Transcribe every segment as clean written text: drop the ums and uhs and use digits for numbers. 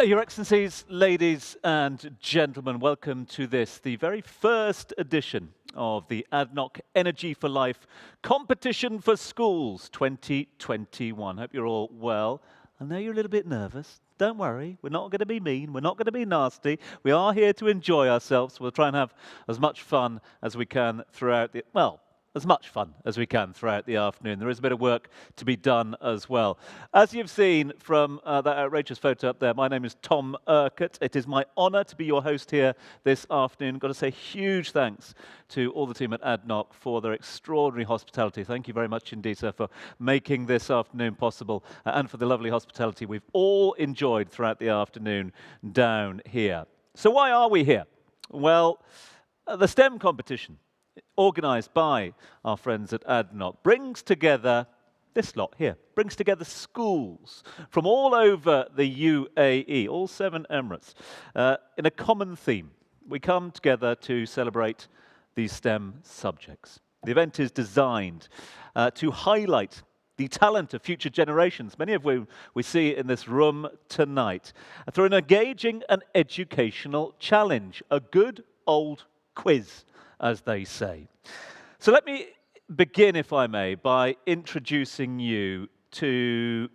Hello, Your Excellencies, ladies and gentlemen. Welcome to this, the very first edition of the Adnok Energy for Life Competition for Schools 2021. Hope you're all well. I know you're a little bit nervous. Don't worry, we're not going to be mean, we're not going to be nasty. We are here to enjoy ourselves. We'll try and have as much fun as we can throughout the, as much fun as we can throughout the afternoon. There is a bit of work to be done as well. As you've seen from that outrageous photo up there, my name is Tom Urquhart. It is my honour to be your host here this afternoon. I've got to say huge thanks to all the team at Adnok for their extraordinary hospitality. Thank you very much indeed, sir, for making this afternoon possible and for the lovely hospitality we've all enjoyed throughout the afternoon down here. So why are we here? Well, the STEM competition, organised by our friends at Adnok, brings together this lot here, brings together schools from all over the UAE, all 7 Emirates, in a common theme. We come together to celebrate these STEM subjects. The event is designed to highlight the talent of future generations, many of whom we see in this room tonight, through an engaging and educational challenge, a good old quiz, as they say. So let me begin, if I may, by introducing you to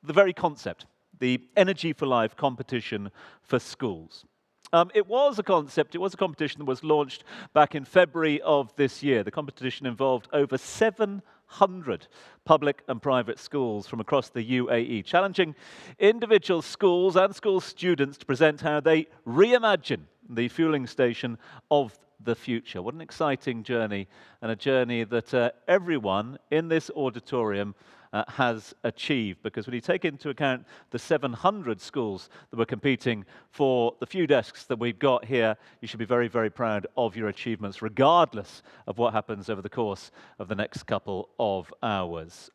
the very concept, the Energy for Life competition for schools. It was a competition that was launched back in February of this year. The competition involved over 700 public and private schools from across the UAE, challenging individual schools and school students to present how they reimagine the fueling station of the future. What an exciting journey, and a journey that everyone in this auditorium has achieved, because when you take into account the 700 schools that were competing for the few desks that we've got here, you should be very, very proud of your achievements, regardless of what happens over the course of the next couple of hours.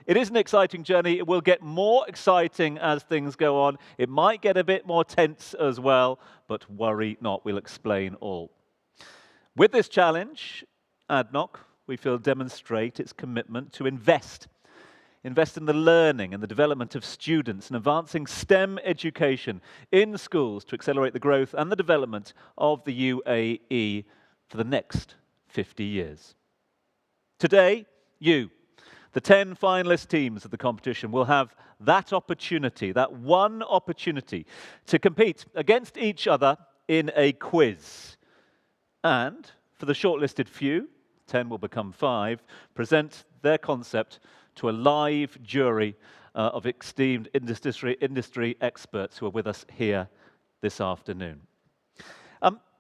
It is an exciting journey. It will get more exciting as things go on. It might get a bit more tense as well, but worry not, we'll explain all. With this challenge, Adnok, we feel, demonstrate its commitment to invest in the learning and the development of students and advancing STEM education in schools to accelerate the growth and the development of the UAE for the next 50 years. Today, you, the 10 finalist teams of the competition, will have that opportunity, that one opportunity, to compete against each other in a quiz. And for the shortlisted few, 10 will become 5, present their concept to a live jury of esteemed industry experts who are with us here this afternoon.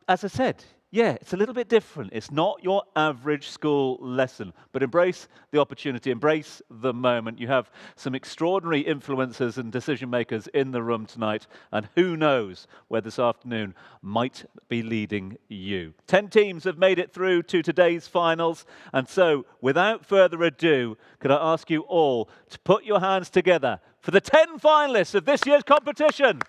As I said, yeah, it's a little bit different. It's not your average school lesson, but embrace the opportunity, embrace the moment. You have some extraordinary influencers and decision makers in the room tonight, and who knows where this afternoon might be leading you. 10 teams have made it through to today's finals, and so without further ado, could I ask you all to put your hands together for the 10 finalists of this year's competition?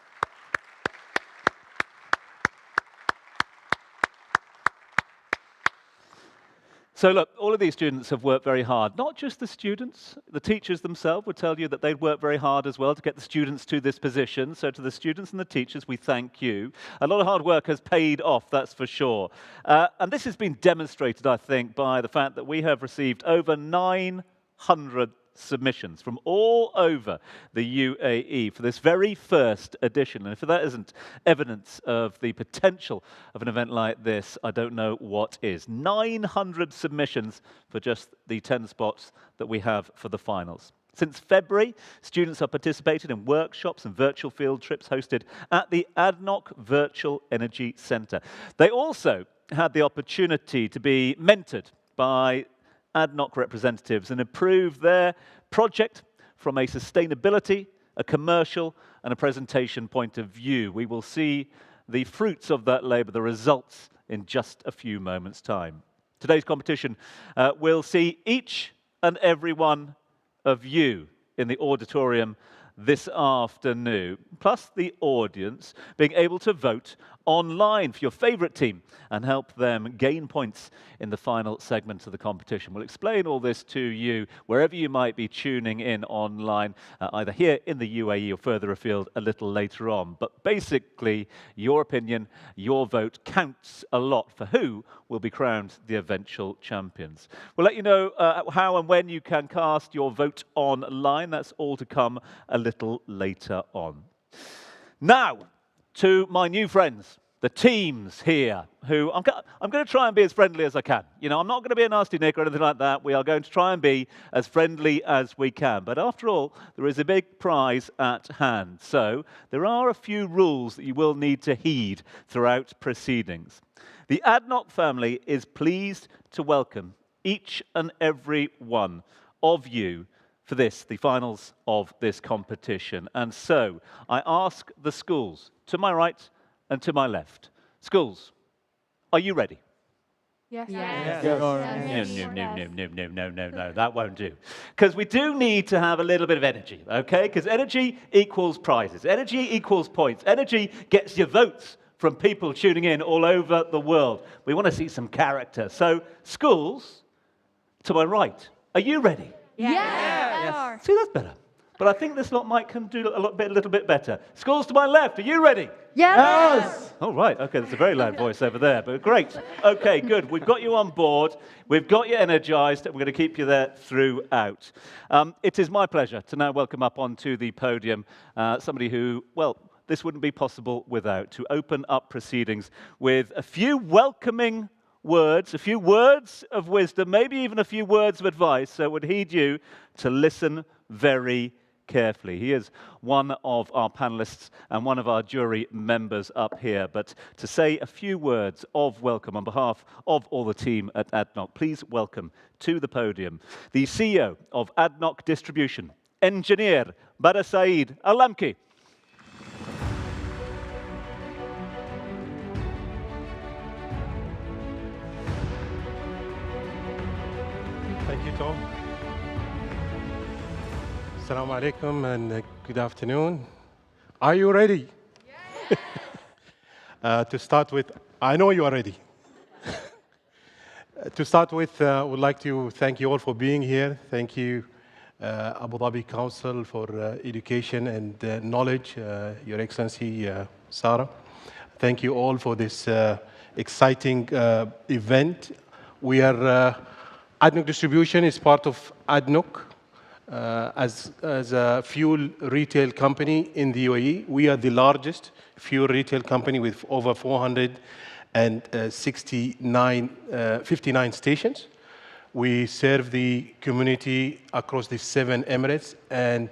So look, all of these students have worked very hard. Not just the students, the teachers themselves would tell you that they'd worked very hard as well to get the students to this position. So to the students and the teachers, we thank you. A lot of hard work has paid off, that's for sure. And this has been demonstrated, I think, by the fact that we have received over 900 submissions from all over the UAE for this very first edition. And if that isn't evidence of the potential of an event like this, I don't know what is. 900 submissions for just the 10 spots that we have for the finals. Since February, students have participated in workshops and virtual field trips hosted at the Adnok Virtual Energy Centre. They also had the opportunity to be mentored by Adnok representatives and improve their project from a sustainability, a commercial, and a presentation point of view. We will see the fruits of that labour, the results, in just a few moments' time. Today's competition will see each and every one of you in the auditorium this afternoon plus the audience being able to vote online for your favorite team and help them gain points in the final segment of the competition. We'll explain all this to you wherever you might be tuning in online, either here in the UAE or further afield a little later on. But basically, your opinion, your vote counts a lot for who will be crowned the eventual champions. We'll let you know how and when you can cast your vote online. That's all to come a little later on. Now, to my new friends, the teams here, who I'm going to try and be as friendly as I can. You know, I'm not going to be a nasty Nick or anything like that. We are going to try and be as friendly as we can. But after all, there is a big prize at hand. So there are a few rules that you will need to heed throughout proceedings. The Adnok family is pleased to welcome each and every one of you for this, the finals of this competition. And so I ask the schools to my right and to my left. Schools, are you ready? Yes. Yes. No, that won't do. Because we do need to have a little bit of energy, okay? Because energy equals prizes. Energy equals points. Energy gets your votes from people tuning in all over the world. We want to see some character. So, schools, to my right, are you ready? Yes. See, that's better. But I think this lot can do a little bit better. Schools to my left, are you ready? Yes. All right, okay, there's a very loud voice over there, but great. Okay, good. We've got you on board. We've got you energized, and we're going to keep you there throughout. It is my pleasure to now welcome up onto the podium somebody who, well, this wouldn't be possible without, to open up proceedings with a few welcoming words, a few words of wisdom, maybe even a few words of advice. So I would heed you to listen very carefully. He is one of our panelists and one of our jury members up here. But to say a few words of welcome on behalf of all the team at Adnok, please welcome to the podium the CEO of Adnok Distribution, Engineer Bara Saeed Al-Lamki. Thank you, Tom. Assalamu alaikum and good afternoon. Are you ready? Yes. To start with, I know you are ready. To start with, I would like to thank you all for being here. Thank you, Abu Dhabi Council for Education and Knowledge, Your Excellency, Sarah. Thank you all for this exciting event. We are Adnok Distribution is part of Adnok as a fuel retail company in the UAE. We are the largest fuel retail company with over 59 stations. We serve the community across the 7 Emirates, and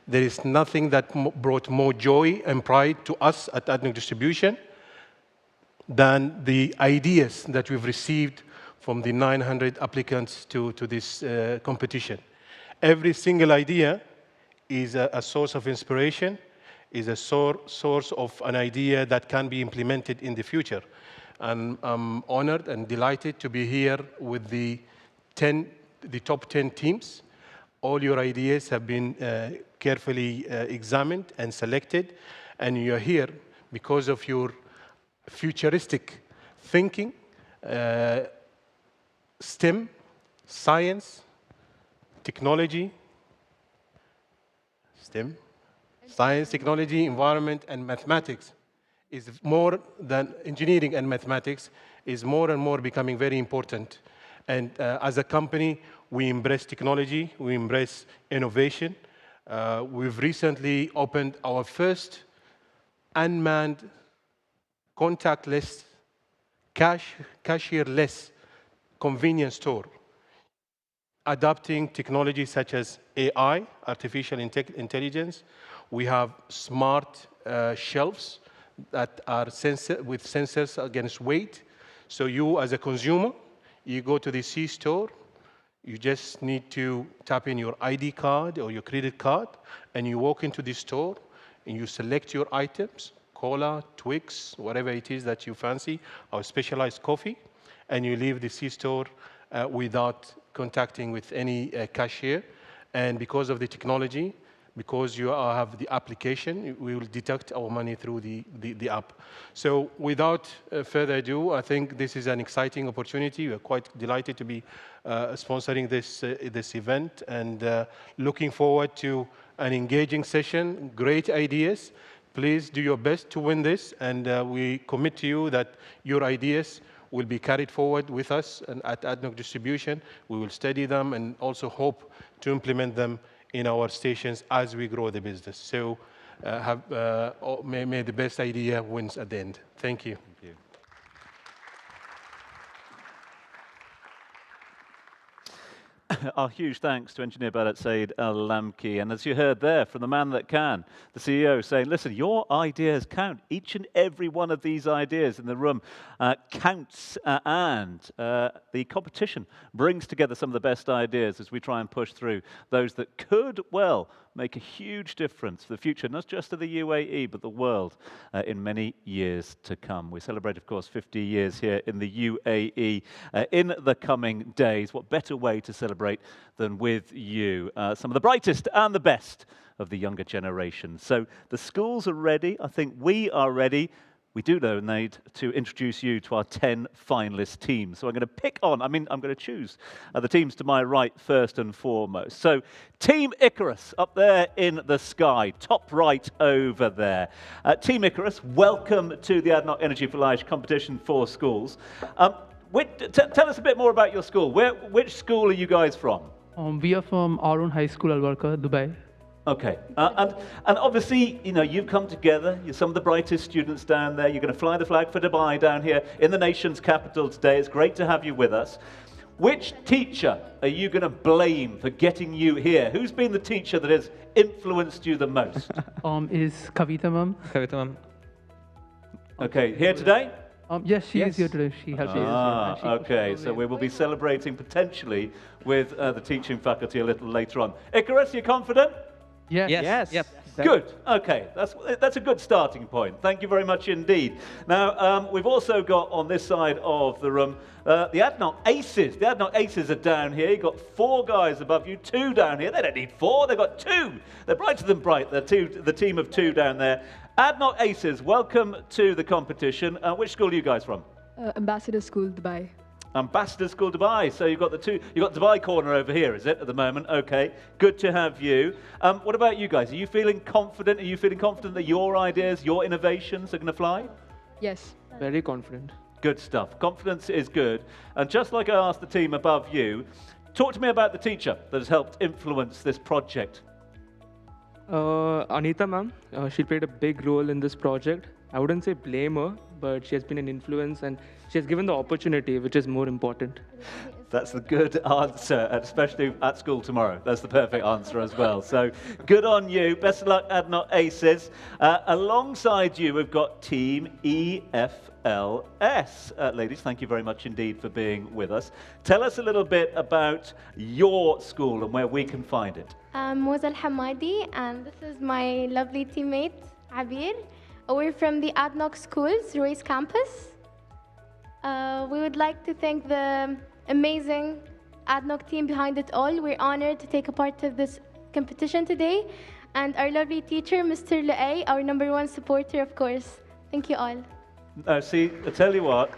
there is nothing that brought more joy and pride to us at Adnok Distribution than the ideas that we've received from the 900 applicants to this competition. Every single idea is a source of inspiration, is a source of an idea that can be implemented in the future. And I'm honored and delighted to be here with the top 10 teams. All your ideas have been carefully examined and selected, and you're here because of your futuristic thinking, STEM, science, technology, STEM, science, technology, environment, and mathematics is more than engineering, and mathematics is more and more becoming very important. And as a company, we embrace technology, we embrace innovation. We've recently opened our first unmanned, contactless, cashierless convenience store, adopting technology such as AI, artificial intelligence. We have smart shelves that are with sensors against weight. So you, as a consumer, you go to the C-store, you just need to tap in your ID card or your credit card, and you walk into the store, and you select your items, cola, Twix, whatever it is that you fancy, or specialized coffee, and you leave the C-store without contacting with any cashier. And because of the technology, because you have the application, we will deduct our money through the app. So without further ado, I think this is an exciting opportunity. We're quite delighted to be sponsoring this event, and looking forward to an engaging session, great ideas. Please do your best to win this, and we commit to you that your ideas will be carried forward with us and at Adnok Distribution. We will study them and also hope to implement them in our stations as we grow the business. So may the best idea wins at the end. Thank you. Thank you. Our huge thanks to Engineer Balat Said Al-Lamki. And as you heard there from the man that can, the CEO saying, listen, your ideas count. Each and every one of these ideas in the room counts. And the competition brings together some of the best ideas as we try and push through those that could, well, make a huge difference for the future, not just of the UAE, but the world in many years to come. We celebrate, of course, 50 years here in the UAE in the coming days. What better way to celebrate than with you, some of the brightest and the best of the younger generation. So the schools are ready. I think we are ready. We do though need to introduce you to our 10 finalist teams. So I'm going to I'm going to choose the teams to my right first and foremost. So Team Icarus up there in the sky, top right over there. Team Icarus, welcome to the Adnok Energy for Life competition for schools. Tell us a bit more about your school. Which school are you guys from? We are from our own high school, Al Barka, Dubai. Okay, and obviously, you know, you've come together, you're some of the brightest students down there, you're going to fly the flag for Dubai down here in the nation's capital today. It's great to have you with us. Which teacher are you going to blame for getting you here? Who's been the teacher that has influenced you the most? Is Kavita ma'am. Kavita ma'am. Okay, here today? Yes, she is here today. She helped us. Okay, so we will be celebrating potentially with the teaching faculty a little later on. Icarus, you confident? Yes. Yep. Good. Okay, that's a good starting point. Thank you very much indeed. Now, we've also got on this side of the room the Adnok Aces. The Adnok Aces are down here. You've got 4 guys above you, 2 down here. They don't need 4, they've got 2. They're brighter than bright. They're the team of 2 down there. Adnok Aces, welcome to the competition. Which school are you guys from? Ambassador School, Dubai. Ambassador School Dubai. So you've got Dubai corner over here, is it, at the moment? Okay, good to have you. What about you guys? Are you feeling confident? Are you feeling confident that your ideas, your innovations are going to fly? Yes. Very confident. Good stuff. Confidence is good. And just like I asked the team above you, talk to me about the teacher that has helped influence this project. Anita ma'am, she played a big role in this project. I wouldn't say blame her, but she has been an influence and she has given the opportunity, which is more important. That's the good answer, especially at school tomorrow. That's the perfect answer as well. So good on you. Best of luck, Adnok Aces. Alongside you, we've got Team EFLS. Ladies, thank you very much indeed for being with us. Tell us a little bit about your school and where we can find it. I'm Moza Al-Hamadi, and this is my lovely teammate, Abir. We're from the Adnok Schools, Ruiz campus. We would like to thank the amazing Adnok team behind it all. We're honored to take a part of this competition today. And our lovely teacher, Mr. Luay, our #1 supporter, of course. Thank you all. See, I tell you what,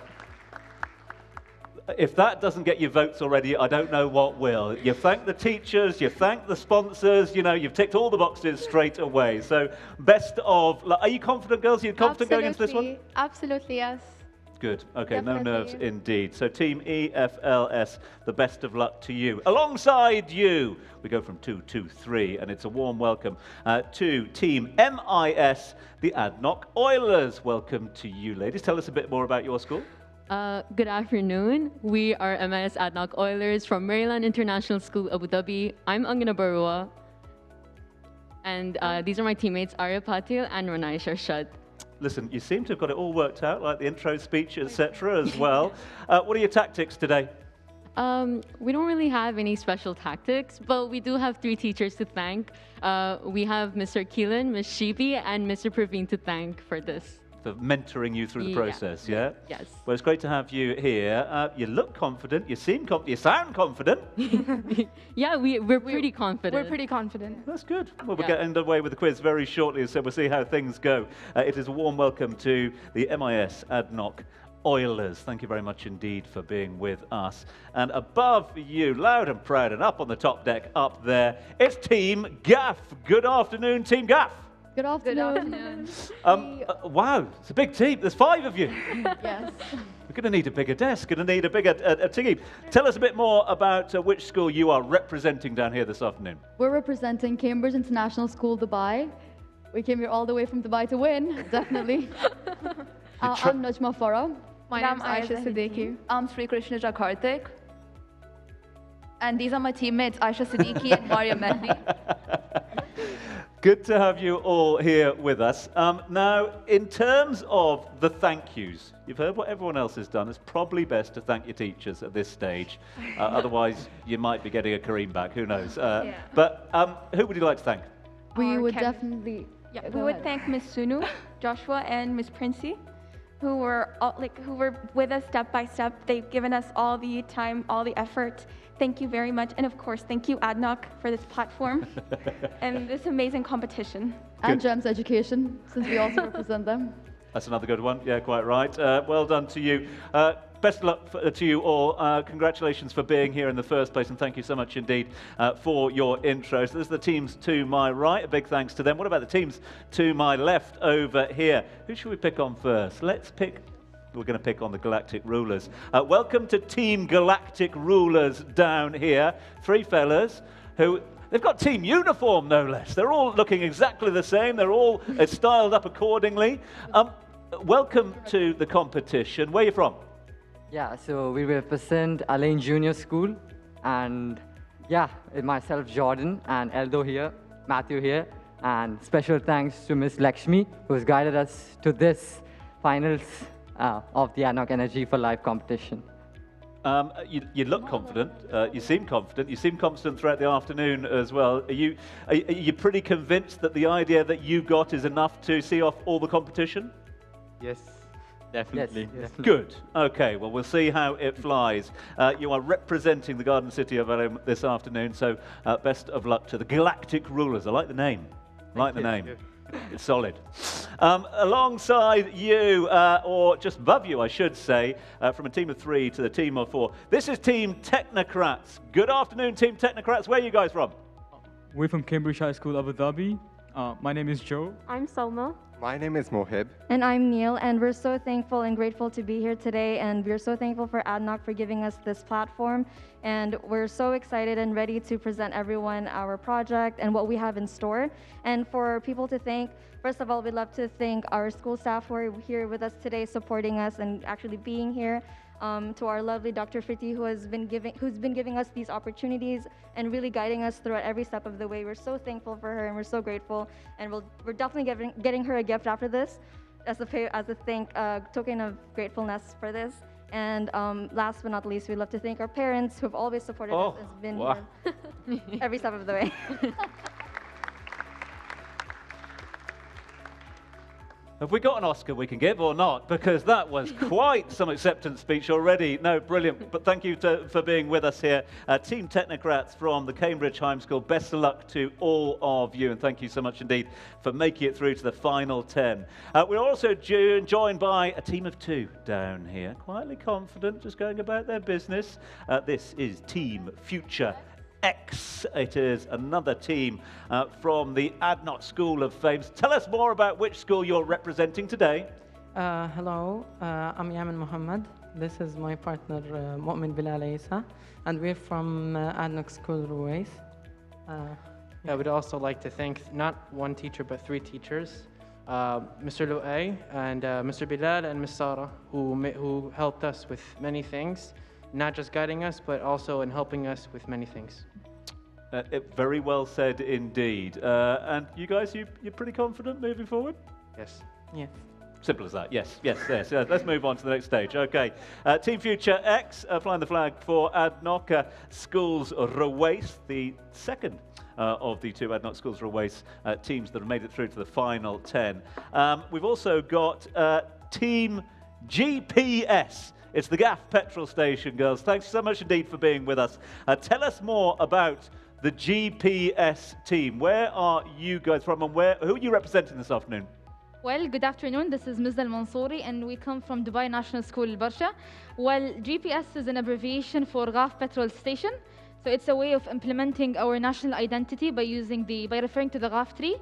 if that doesn't get your votes already, I don't know what will. You thank the teachers, you thank the sponsors, you know, you've ticked all the boxes straight away. So best of luck. Are you confident, girls? Are you confident going into this one? Absolutely, yes. Good. Okay, Definitely. No nerves indeed. So Team EFLS, the best of luck to you. Alongside you, we go from 2 to 3, and it's a warm welcome to Team MIS, the Adnok Oilers. Welcome to you, ladies. Tell us a bit more about your school. Good afternoon. We are MIS Adnok Oilers from Maryland International School, Abu Dhabi. I'm Angana Barua. And these are my teammates, Arya Patil and Ranai Sharshad. Listen, you seem to have got it all worked out, like the intro speech, etc. as well. What are your tactics today? We don't really have any special tactics, but we do have 3 teachers to thank. We have Mr. Keelan, Ms. Shibi, and Mr. Praveen to thank for this. for mentoring you through the process, yeah? Yes. Well, it's great to have you here. You look confident, you seem confident, you sound confident. Yeah, we're pretty confident. We're pretty confident. That's good. Well, we'll get underway with the quiz very shortly, so we'll see how things go. It is a warm welcome to the MIS Adnock Oilers. Thank you very much indeed for being with us. And above you, loud and proud and up on the top deck up there, it's Team Gaff. Good afternoon, Team Gaff. Good afternoon. Wow, it's a big team. There's 5 of you. Yes. We're going to need a bigger desk, going to need a bigger team. Tell us a bit more about which school you are representing down here this afternoon. We're representing Cambridge International School, Dubai. We came here all the way from Dubai to win, definitely. I'm Najma Farah. My name is Aisha Siddiqui. I'm Sri Krishna Jakarthik. And these are my teammates, Aisha Siddiqui and Maria Mehdi. Good to have you all here with us. Now, in terms of the thank yous, you've heard what everyone else has done. It's probably best to thank your teachers at this stage. Otherwise, you might be getting a Kareem back. Who knows? But who would you like to thank? We would definitely... Yeah, we would thank Miss Sunu, Joshua, and Miss Princey, who were with us step by step. They've given us all the time, all the effort. Thank you very much. And of course, thank you, Adnock, for this platform and this amazing competition. And GEMS Education, since we also represent them. That's another good one. Yeah, quite right. Well done to you. Best of luck to you all. Congratulations for being here in the first place, and thank you so much indeed for your intros. This is the teams to my right. A big thanks to them. What about the teams to my left over here? Who should we pick on first? We're going to pick on the Galactic Rulers. Welcome to Team Galactic Rulers down here. 3 fellas who... They've got team uniform, no less. They're all looking exactly the same. They're all styled up accordingly. Welcome to the competition. Where are you from? Yeah, so we represent Alain Junior School. And yeah, myself, Jordan, and Eldo here, Matthew here. And special thanks to Miss Lakshmi, who has guided us to this finals of the Adnock Energy for Life competition. You look confident. You seem confident. You seem confident throughout the afternoon as well. Are you pretty convinced that the idea that you got is enough to see off all the competition? Yes, definitely. Yes. Good. Okay. Well, we'll see how it flies. You are representing the Garden City of LA this afternoon, so best of luck to the Galactic Rulers. I like the name. It's solid. Alongside you, or just above you, I should say, from a team of 3 to the team of 4, this is Team Technocrats. Good afternoon, Team Technocrats. Where are you guys from? We're from Cambridge High School, Abu Dhabi. My name is Joe. I'm Salma. My name is Mohib. And I'm Neil, and we're so thankful and grateful to be here today, and we're so thankful for Adnock for giving us this platform, and we're so excited and ready to present everyone our project and what we have in store. And for people to thank, first of all, we'd love to thank our school staff who are here with us today, supporting us and actually being here. To our lovely Dr. Friti, who's been giving us these opportunities and really guiding us throughout every step of the way. We're so thankful for her, and we're so grateful. And we're definitely getting her a gift after this, as a token of gratefulness for this. And last but not least, we'd love to thank our parents who have always supported us and has been here every step of the way. Have we got an Oscar we can give or not? Because that was quite some acceptance speech already. No, brilliant. But thank you for being with us here. Team Technocrats from the Cambridge High School, best of luck to all of you. And thank you so much indeed for making it through to the final 10. We're also joined by a team of 2 down here. Quietly confident, just going about their business. This is Team Future X. It is another team from the Adnock School of Fame. Tell us more about which school you're representing today. Hello, I'm Yamin Muhammad. This is my partner, Mu'min Bilal Isa, and we're from Adnock School, Ruwais. I would also like to thank not 1 teacher, but 3 teachers, Mr. Lu'ay and Mr. Bilal and Ms. Sarah, who helped us with many things. Not just guiding us, but also in helping us with many things. Very well said indeed. And you guys, you're pretty confident moving forward? Yes. Yes. Simple as that. Yes. Let's move on to the next stage. Okay. Team Future X flying the flag for Adnock Schools Ruwais, the second of the two Adnok Schools Ruwais teams that have made it through to the final 10. We've also got Team GPS. It's the GAF petrol station, girls. Thanks so much indeed for being with us. Tell us more about the GPS team. Where are you guys from, and who are you representing this afternoon? Well, good afternoon. This is Ms. Al-Mansouri, and we come from Dubai National School, Barsha. Well, GPS is an abbreviation for GAF petrol station. So it's a way of implementing our national identity by referring to the GAF tree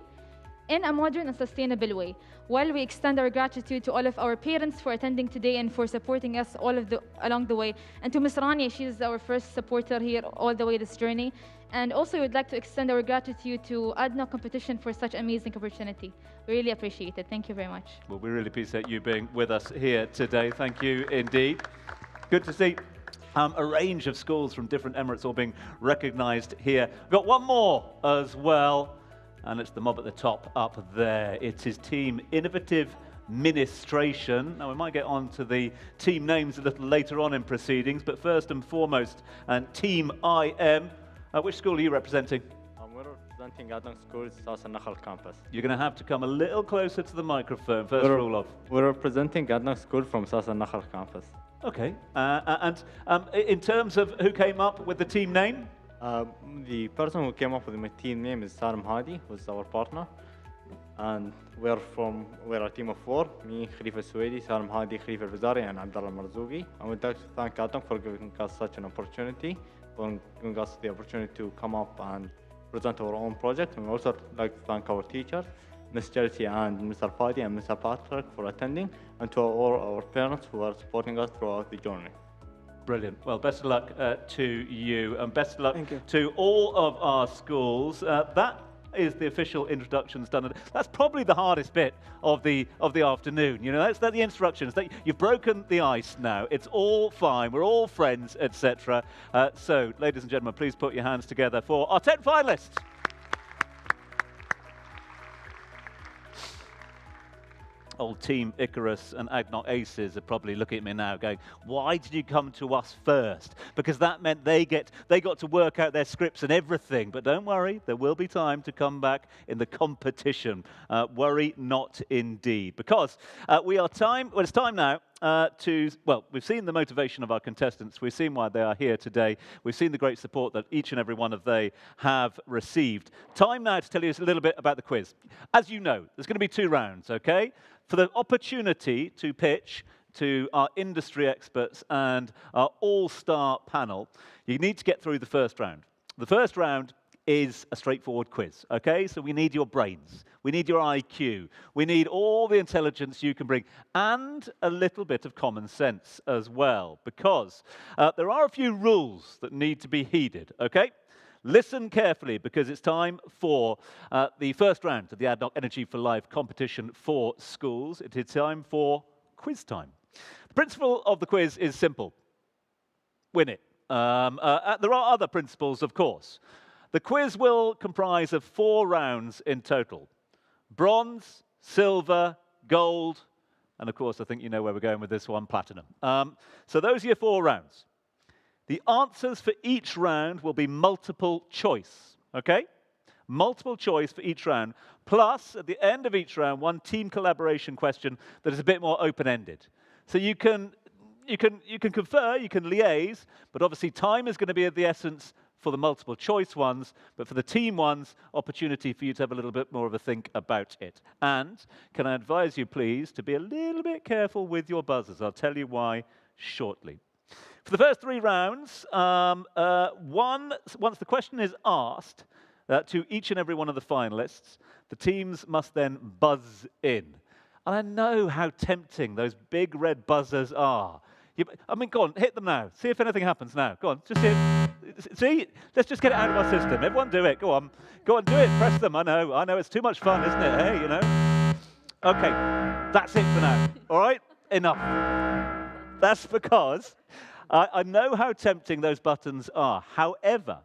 in a modern and sustainable way. Well, we extend our gratitude to all of our parents for attending today and for supporting us along the way. And to Ms. Rania, she's our first supporter here all the way this journey. And also, we'd like to extend our gratitude to Adnok Competition for such amazing opportunity. We really appreciate it. Thank you very much. Well, we really appreciate you being with us here today. Thank you indeed. Good to see a range of schools from different Emirates all being recognized here. We've got one more as well, and it's the mob at the top up there. It is Team Innovative Ministration. Now, we might get on to the team names a little later on in proceedings, but first and foremost, Team IM. Which school are you representing? We're representing Adnok School's South Nakhal campus. You're going to have to come a little closer to the microphone. First rule of. We're representing Adnok School from South Nakhal campus. Okay. In terms of who came up with the team name? The person who came up with the team name is Salim Hadi, who's our partner. And we're a team of 4, me, Khalifa Suwaidi, Salim Hadi, Khalifa Al-Bazari, and Abdullah Marzougi. And we'd like to thank Adnok for giving us such an opportunity, for giving us the opportunity to come up and present our own project. And we also like to thank our teachers, Ms. Chelsea and Mr. Fadi and Mr. Patrick for attending, and to all our parents who are supporting us throughout the journey. Brilliant. Well, best of luck to you, and best of luck to all of our schools. That is the official introductions done. That's probably the hardest bit of the afternoon. You know, that's the instructions. You've broken the ice now. It's all fine. We're all friends, etc. So, ladies and gentlemen, please put your hands together for our 10 finalists. Old Team Icarus and Adnok Aces are probably looking at me now going, why did you come to us first? Because that meant they got to work out their scripts and everything. But don't worry, there will be time to come back in the competition. Worry not indeed. Because it's time now we've seen the motivation of our contestants. We've seen why they are here today. We've seen the great support that each and every one of they have received. Time now to tell you a little bit about the quiz. As you know, there's going to be 2 rounds, okay? For the opportunity to pitch to our industry experts and our all-star panel, you need to get through the first round. The first round is a straightforward quiz, okay? So we need your brains. We need your IQ. We need all the intelligence you can bring, and a little bit of common sense as well, because there are a few rules that need to be heeded, okay? Listen carefully, because it's time for the first round of the Adnok Energy for Life competition for schools. It is time for quiz time. The principle of the quiz is simple. Win it. There are other principles, of course. The quiz will comprise of 4 rounds in total. Bronze, silver, gold, and of course, I think you know where we're going with this one, platinum. So those are your 4 rounds. The answers for each round will be multiple choice, okay? Multiple choice for each round, plus at the end of each round, one team collaboration question that is a bit more open-ended. So you can confer, you can liaise, but obviously time is going to be of the essence for the multiple choice ones, but for the team ones, opportunity for you to have a little bit more of a think about it. And can I advise you, please, to be a little bit careful with your buzzers. I'll tell you why shortly. For the first 3 rounds, once the question is asked to each and every one of the finalists, the teams must then buzz in. And I know how tempting those big red buzzers are. Go on, hit them now. See if anything happens now. Go on, just hit. See, let's just get it out of our system. Everyone do it. Go on, do it. Press them. I know. It's too much fun, isn't it? Hey, you know. Okay, that's it for now. All right, enough. That's because I know how tempting those buttons are. However,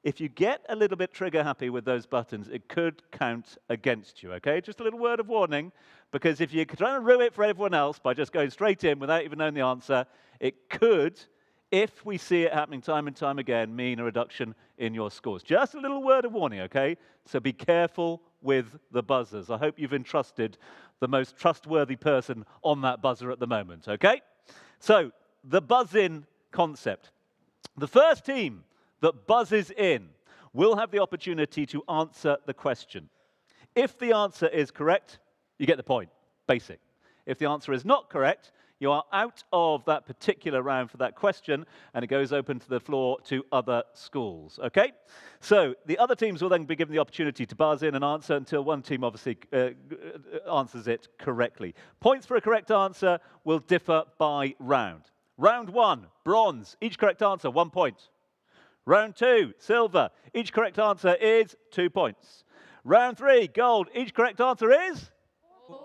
if you get a little bit trigger happy with those buttons, it could count against you, okay? Just a little word of warning, because if you're trying to ruin it for everyone else by just going straight in without even knowing the answer, it could if we see it happening time and time again, mean a reduction in your scores. Just a little word of warning, okay? So be careful with the buzzers. I hope you've entrusted the most trustworthy person on that buzzer at the moment, okay? So, the buzz-in concept. The first team that buzzes in will have the opportunity to answer the question. If the answer is correct, you get the point. Basic. If the answer is not correct, you are out of that particular round for that question, and it goes open to the floor to other schools, okay? So the other teams will then be given the opportunity to buzz in and answer until one team obviously answers it correctly. Points for a correct answer will differ by round. Round 1, bronze. Each correct answer, 1 point. Round 2, silver. Each correct answer is 2 points. Round 3, gold. Each correct answer is? 4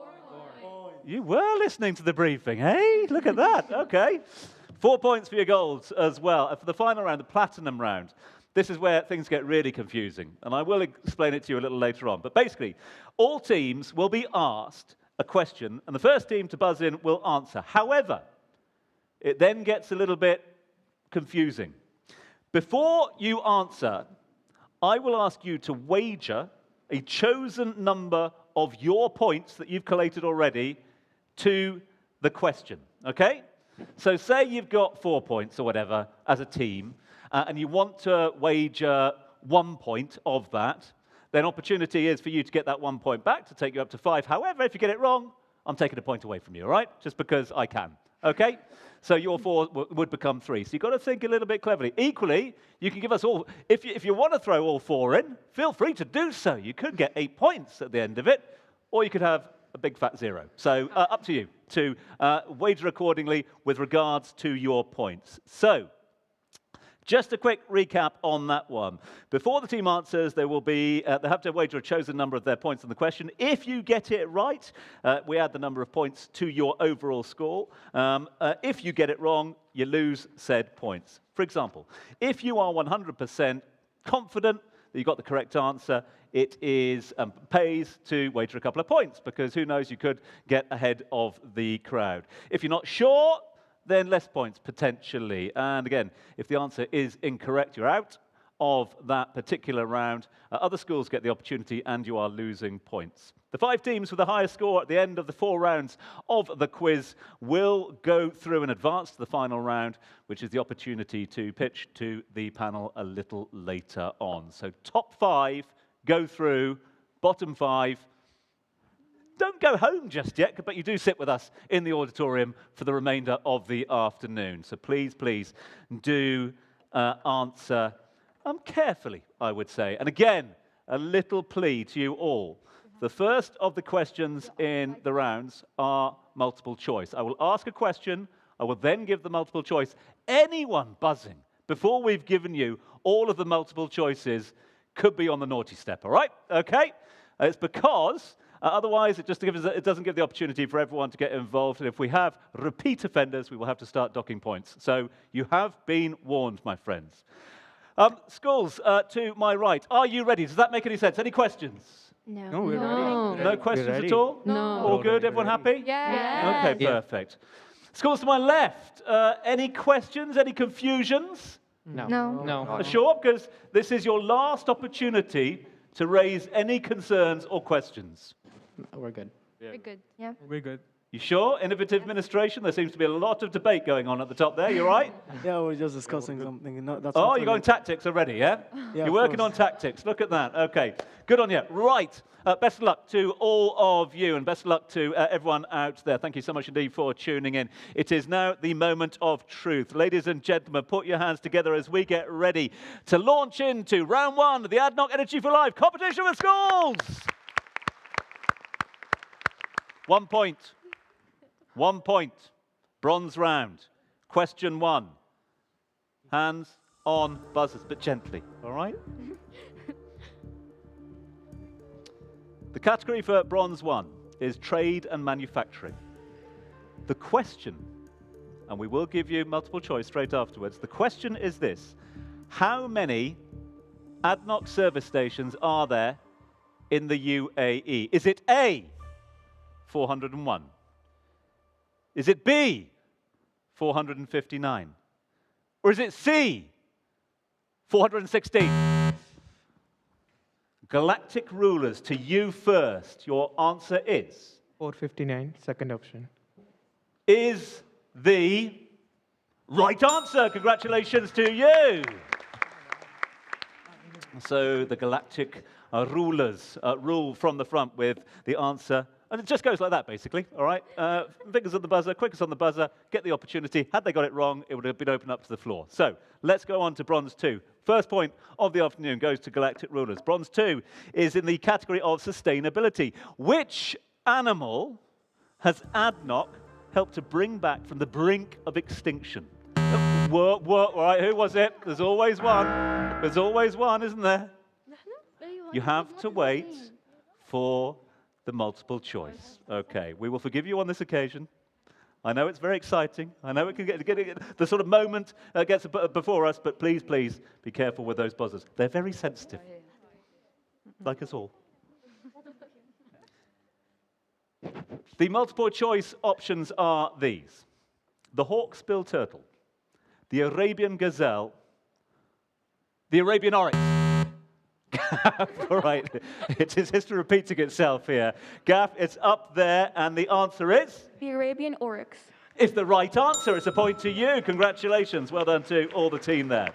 points. You were listening to the briefing, hey? Look at that. Okay. 4 points for your golds as well. And for the final round, the platinum round, this is where things get really confusing. And I will explain it to you a little later on. But basically, all teams will be asked a question, and the first team to buzz in will answer. However, it then gets a little bit confusing. Before you answer, I will ask you to wager a chosen number of your points that you've collated already to the question, okay? So say you've got 4 points or whatever as a team, and you want to wager 1 point of that, then opportunity is for you to get that 1 point back to take you up to 5. However, if you get it wrong, I'm taking a point away from you, all right? Just because I can, okay? So your 4 would become 3. So you've got to think a little bit cleverly. Equally, you can give us all, if you want to throw all 4 in, feel free to do so. You could get 8 points at the end of it, or you could have a big fat 0. So up to you to wager accordingly with regards to your points. So just a quick recap on that one. Before the team answers, there will be, they have to wager a chosen number of their points on the question. If you get it right, we add the number of points to your overall score. If you get it wrong, you lose said points. For example, if you are 100% confident that you got the correct answer, it is pays to wager a couple of points, because who knows, you could get ahead of the crowd. If you're not sure, then less points potentially. And again, if the answer is incorrect, you're out of that particular round. Other schools get the opportunity, and you are losing points. The 5 teams with the highest score at the end of the 4 rounds of the quiz will go through and advance to the final round, which is the opportunity to pitch to the panel a little later on. So top 5 go through, bottom 5 don't go home just yet, but you do sit with us in the auditorium for the remainder of the afternoon. So please, please do answer carefully, I would say. And again, a little plea to you all. The first of the questions in the rounds are multiple choice. I will ask a question. I will then give the multiple choice. Anyone buzzing before we've given you all of the multiple choices could be on the naughty step, all right? Okay? It's because otherwise it doesn't give the opportunity for everyone to get involved. And if we have repeat offenders, we will have to start docking points. So you have been warned, my friends. Schools to my right, are you ready? Does that make any sense? Any questions? No. No, we're ready. No questions at all? No. All good? Everyone happy? Yes. Okay, perfect. Schools to my left, any questions, any confusions? No. Sure, because this is your last opportunity to raise any concerns or questions. We're good. We're good. Yeah. We're good. You sure? Innovative administration? There seems to be a lot of debate going on at the top there. You right? Yeah, we're just discussing something. No, that's you're going tactics already, yeah? Yeah, you're working on tactics. Look at that. Okay. Good on you. Right. Best of luck to all of you, and best of luck to everyone out there. Thank you so much indeed for tuning in. It is now the moment of truth. Ladies and gentlemen, put your hands together as we get ready to launch into round 1 of the Adnok Energy for Life competition with schools. 1 point. 1 point. Bronze round. Question 1. Hands on buzzers, but gently, all right? The category for bronze 1 is trade and manufacturing. The question, and we will give you multiple choice straight afterwards, the question is this: how many Adnok service stations are there in the UAE? Is it A, 401? Is it B, 459? Or is it C, 416? Galactic Rulers, to you first. Your answer is? 459, second option. Is the right answer. Congratulations to you. So the Galactic Rulers rule from the front with the answer. And it just goes like that, basically, all right? Fingers on the buzzer, quickest on the buzzer, get the opportunity. Had they got it wrong, it would have been opened up to the floor. So let's go on to bronze 2. First point of the afternoon goes to Galactic Rulers. Bronze 2 is in the category of sustainability. Which animal has Adnok helped to bring back from the brink of extinction? All right, who was it? There's always one. There's always one, isn't there? You have to wait for the multiple choice. Okay, we will forgive you on this occasion. I know it's very exciting. I know it can get the sort of moment gets before us, but please, please be careful with those buzzers. They're very sensitive, like us all. The multiple choice options are these: the hawksbill turtle, the Arabian gazelle, the Arabian oryx. All right, it is history repeating itself here. Gaff, it's up there, and the answer is? The Arabian oryx. It's the right answer. It's a point to you. Congratulations. Well done to all the team there.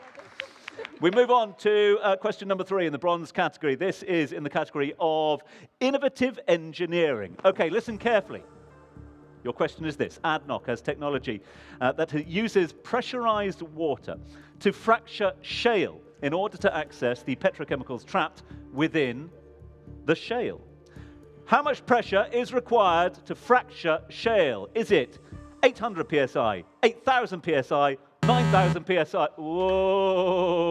We move on to question number 3 in the bronze category. This is in the category of innovative engineering. Okay, listen carefully. Your question is this: Adnok has technology that uses pressurized water to fracture shale in order to access the petrochemicals trapped within the shale. How much pressure is required to fracture shale? Is it 800 psi, 8,000 psi, 9,000 psi? Whoa!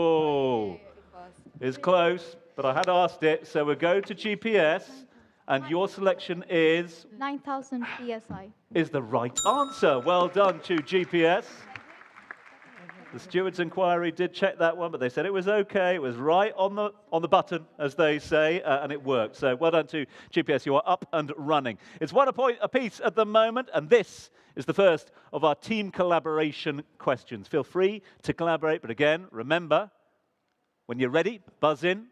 It's close, but I had asked it, so we'll go to GPS, and your selection is? 9,000 psi. Is the right answer. Well done to GPS. The steward's inquiry did check that one, but they said it was okay. It was right on the button, as they say, and it worked. So well done to GPS. You are up and running. It's 1 point apiece at the moment, and this is the first of our team collaboration questions. Feel free to collaborate, but again, remember, when you're ready, buzz in.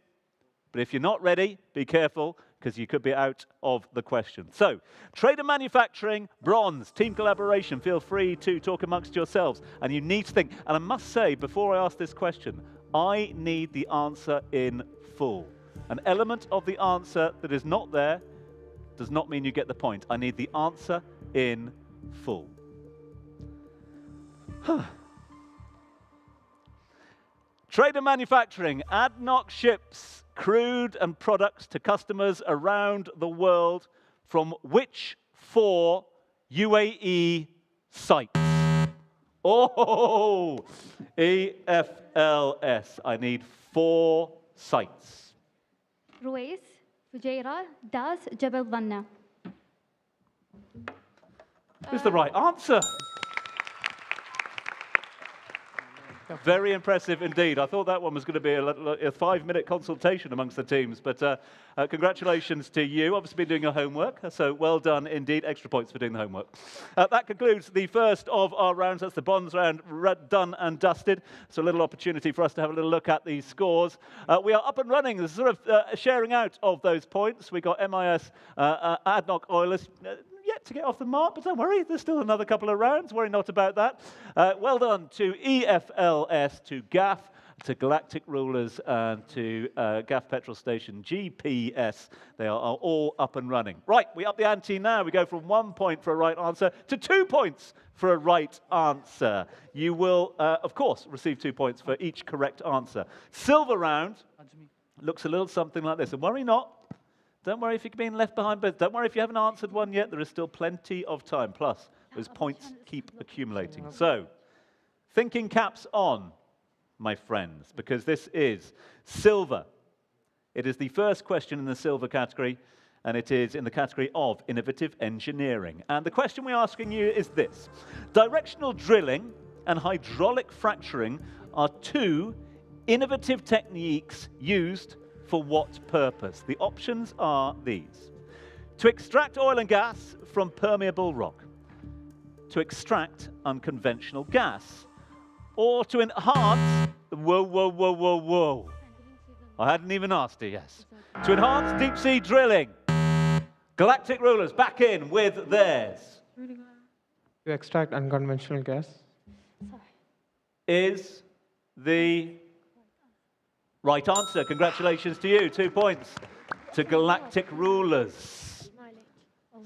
But if you're not ready, be careful, because you could be out of the question. So, trade and manufacturing, bronze, team collaboration. Feel free to talk amongst yourselves. And you need to think. And I must say, before I ask this question, I need the answer in full. An element of the answer that is not there does not mean you get the point. I need the answer in full. Trade and manufacturing. Adnok ships crude and products to customers around the world from which 4 UAE sites? Oh, EFLS. I need 4 sites. رويس، فجيرة، داس، جبل ظنة. Who's the right answer? Very impressive indeed. I thought that one was going to be a 5-minute consultation amongst the teams, but congratulations to you. Obviously been doing your homework, so well done indeed. Extra points for doing the homework. That concludes the first of our rounds. That's the bronze round done and dusted. So a little opportunity for us to have a little look at the scores. We are up and running. There's sort of sharing out of those points. We got MIS, Adnok Oilers, yet to get off the mark, but don't worry, there's still another couple of rounds. Worry not about that. Well done to EFLS, to GAF, to Galactic Rulers, and to GAF Petrol Station GPS. They are all up and running. Right, we up the ante now. We go from 1 point for a right answer to 2 points for a right answer. You will, of course, receive 2 points for each correct answer. Silver round looks a little something like this. And worry not. Don't worry if you're being left behind, but don't worry if you haven't answered one yet. There is still plenty of time. Plus, those points keep accumulating. So, thinking caps on, my friends, because this is silver. It is the first question in the silver category, and it is in the category of innovative engineering. And the question we're asking you is this: directional drilling and hydraulic fracturing are 2 innovative techniques used for what purpose? The options are these: to extract oil and gas from permeable rock, to extract unconventional gas, or to enhance, whoa, whoa, whoa, whoa, whoa. I hadn't even asked it, yes. To enhance deep sea drilling. Galactic Rulers back in with theirs. To extract unconventional gas. Is the right answer. Congratulations to you. 2 points to Galactic Rulers.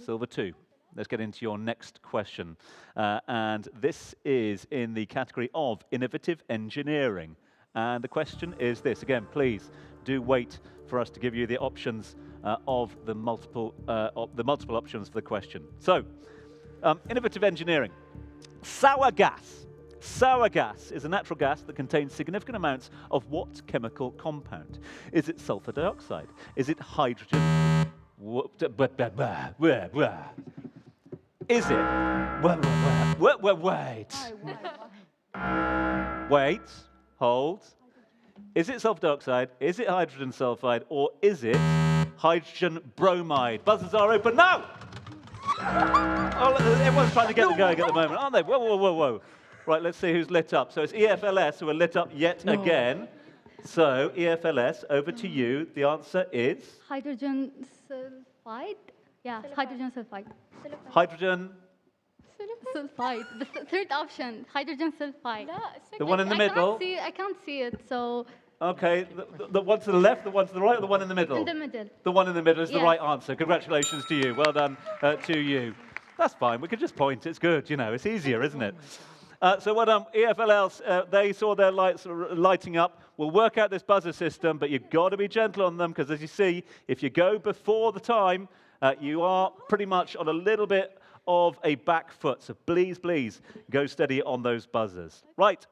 Silver 2. Let's get into your next question. And this is in the category of innovative engineering. And the question is this. Again, please do wait for us to give you the options of the multiple options for the question. So, innovative engineering. Sour gas. Sour gas is a natural gas that contains significant amounts of what chemical compound? Is it sulfur dioxide? Is it hydrogen? Is it? Wait. Hold. Is it sulfur dioxide? Is it hydrogen sulfide? Or is it hydrogen bromide? Buzzers are open now! Oh, everyone's trying to get them going at the moment, aren't they? Whoa, whoa, whoa, whoa. Right, let's see who's lit up. So it's EFLS who are lit up yet again. So, EFLS, over to you. The answer is? Hydrogen sulfide? Yeah, hydrogen sulfide. Hydrogen? Sulfide. The third option, hydrogen sulfide. The one in the middle? I can't see it, so... Okay, the one to the left, the one to the right, or the one in the middle? In the middle. The one in the middle is the right answer. Congratulations to you. Well done to you. That's fine. We can just point. It's good. You know, it's easier, isn't it? So well done. EFLLs, they saw their lights lighting up. We'll work out this buzzer system, but you've got to be gentle on them, because as you see, if you go before the time, you are pretty much on a little bit of a back foot. So please, please, go steady on those buzzers. Right.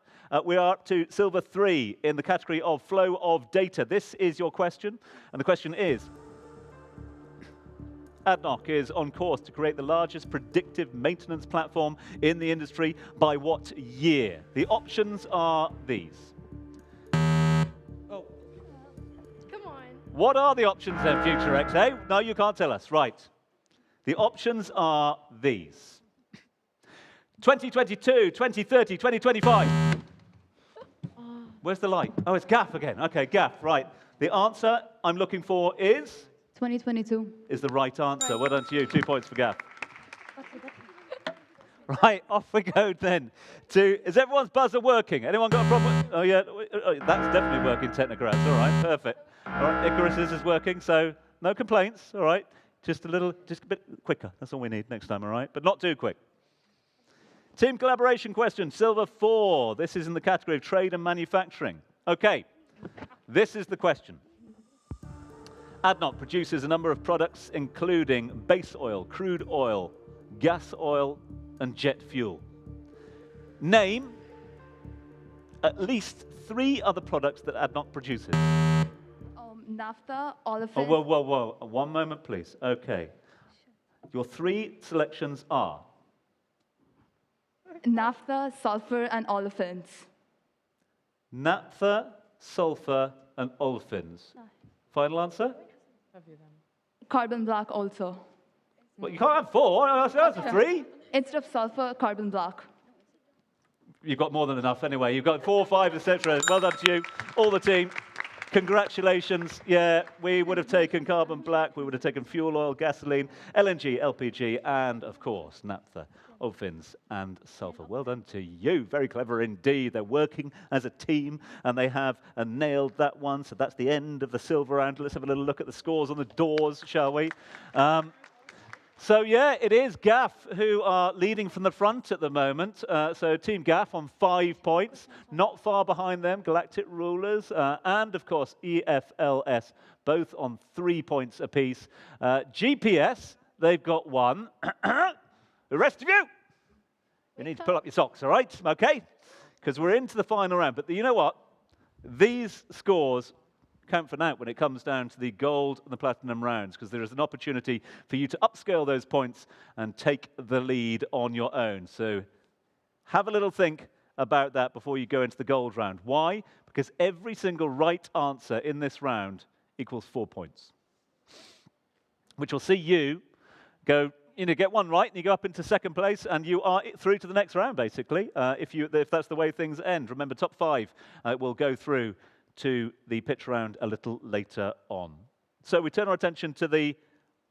We are up to Silver 3 in the category of flow of data. This is your question, and the question is, Adnok is on course to create the largest predictive maintenance platform in the industry by what year? The options are these. Oh. Come on. What are the options then, Future X? Hey? No, you can't tell us. Right. The options are these. 2022, 2030, 2025. Where's the light? Oh, it's Gaff again. Okay, Gaff, right. The answer I'm looking for is? 2022. Is the right answer. Well done to you. 2 points for Gaff. Right, off we go then. Is everyone's buzzer working? Anyone got a problem? Oh, yeah. Oh, that's definitely working, Technocrats. All right, perfect. All right, Icarus is working, so no complaints. All right, just a bit quicker. That's all we need next time, all right? But not too quick. Team collaboration question, Silver 4. This is in the category of trade and manufacturing. Okay, this is the question. Adnok produces a number of products, including base oil, crude oil, gas oil, and jet fuel. Name at least 3 other products that Adnok produces. Naphtha, olefins. Oh, whoa, whoa, whoa. 1 moment, please. Okay. Your 3 selections are? Naphtha, sulfur, and olefins. Naphtha, sulfur, and olefins. Final answer? Carbon black also. Well, you can't have 4. That's a 3. Instead of sulfur, carbon black. You've got more than enough anyway. You've got 4, 5, etc. Well done to you, all the team. Congratulations. Yeah, we would have taken carbon black, we would have taken fuel oil, gasoline, LNG, LPG, and, of course, naphtha, olefins, and sulfur. Well done to you. Very clever indeed. They're working as a team, and they have nailed that one. So that's the end of the silver round. Let's have a little look at the scores on the doors, shall we? So, yeah, it is Gaff who are leading from the front at the moment. So Team Gaff on 5 points. Not far behind them, Galactic Rulers and, of course, EFLS, both on 3 points apiece. GPS, they've got 1. The rest of you, you need to pull up your socks, all right? Okay? Because we're into the final round. But you know what? These scores count for now when it comes down to the gold and the platinum rounds, because there is an opportunity for you to upscale those points and take the lead on your own. So have a little think about that before you go into the gold round. Why? Because every single right answer in this round equals 4 points, which will see you go get one right, and you go up into second place, and you are through to the next round, basically, if that's the way things end. Remember, top 5 will go through to the pitch round a little later on. So we turn our attention to the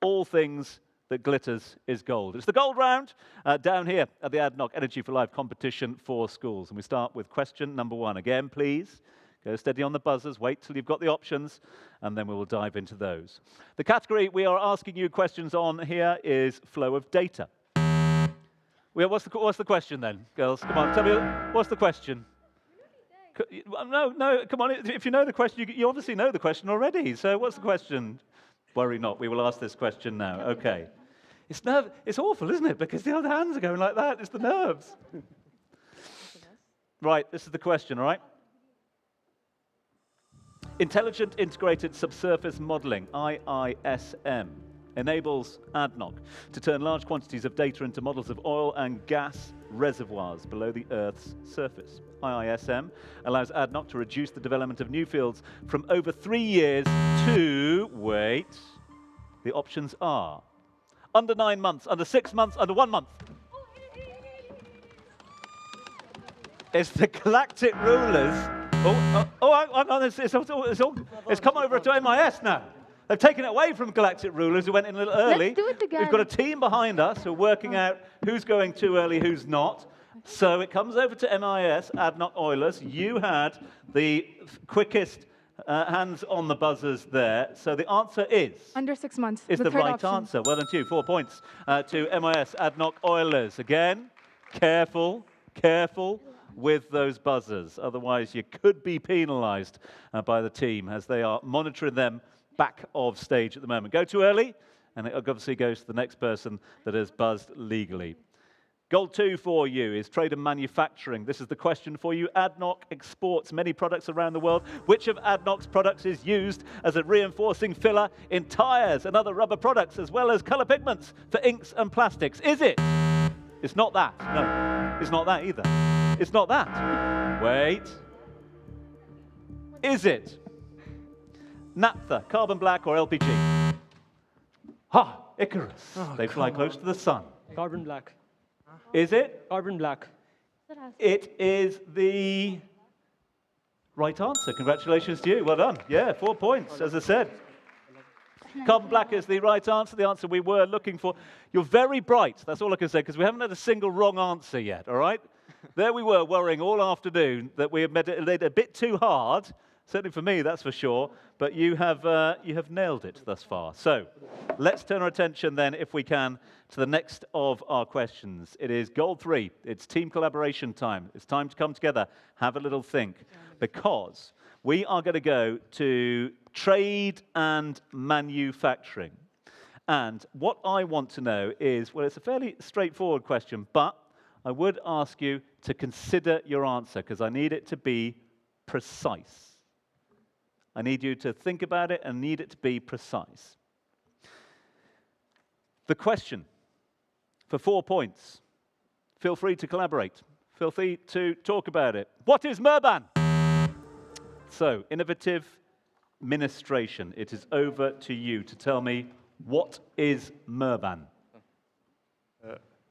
all things that glitters is gold. It's the gold round down here at the Adnok Energy for Life competition for schools. And we start with question number 1. Again, please, go steady on the buzzers. Wait till you've got the options, and then we will dive into those. The category we are asking you questions on here is flow of data. What's the question then, girls? Come on, tell me, what's the question? No, come on. If you know the question, you obviously know the question already. So what's the question? Worry not. We will ask this question now. Okay. It's awful, isn't it? Because the other hands are going like that. It's the nerves. Right, this is the question, all right? Intelligent Integrated Subsurface Modeling, IISM, enables Adnok to turn large quantities of data into models of oil and gas reservoirs below the Earth's surface. IISM allows Adnok to reduce the development of new fields from over 3 years to, wait, the options are under 9 months, under 6 months, under 1 month. It's the Galactic Rulers. It's come over to MIS now. They've taken it away from Galactic Rulers, who went in a little early. Let's do it again. We've got a team behind us who are working out who's going too early, who's not. So it comes over to MIS, Adnok Oilers. You had the quickest hands on the buzzers there. So the answer is... Under 6 months. Is the right answer. Well done to you. 4 points to MIS, Adnok Oilers. Again, careful with those buzzers. Otherwise, you could be penalised by the team as they are monitoring them back of stage at the moment. Go too early, and it obviously goes to the next person that has buzzed legally. Gold 2 for you is trade and manufacturing. This is the question for you. Adnok exports many products around the world. Which of Adnok's products is used as a reinforcing filler in tires and other rubber products, as well as color pigments for inks and plastics? Is it? It's not that. No, it's not that either. It's not that. Wait. Is it naphtha, carbon black, or LPG? Ha! Icarus. They fly close to the sun. Carbon black. Is it? Carbon black. It is the right answer. Congratulations to you. Well done. Yeah, 4 points, as I said. Carbon black is the right answer, the answer we were looking for. You're very bright, that's all I can say, because we haven't had a single wrong answer yet, all right? There we were worrying all afternoon that we had made it a bit too hard. Certainly for me, that's for sure. But you have nailed it thus far. So let's turn our attention then, if we can, to the next of our questions. It is Gold 3. It's team collaboration time. It's time to come together, have a little think, because we are going to go to trade and manufacturing. And what I want to know is, well, it's a fairly straightforward question, but I would ask you to consider your answer, because I need it to be precise. I need you to think about it and need it to be precise. The question for 4 points. Feel free to collaborate. Feel free to talk about it. What is Merban? So, innovative ministration. It is over to you to tell me, what is Merban?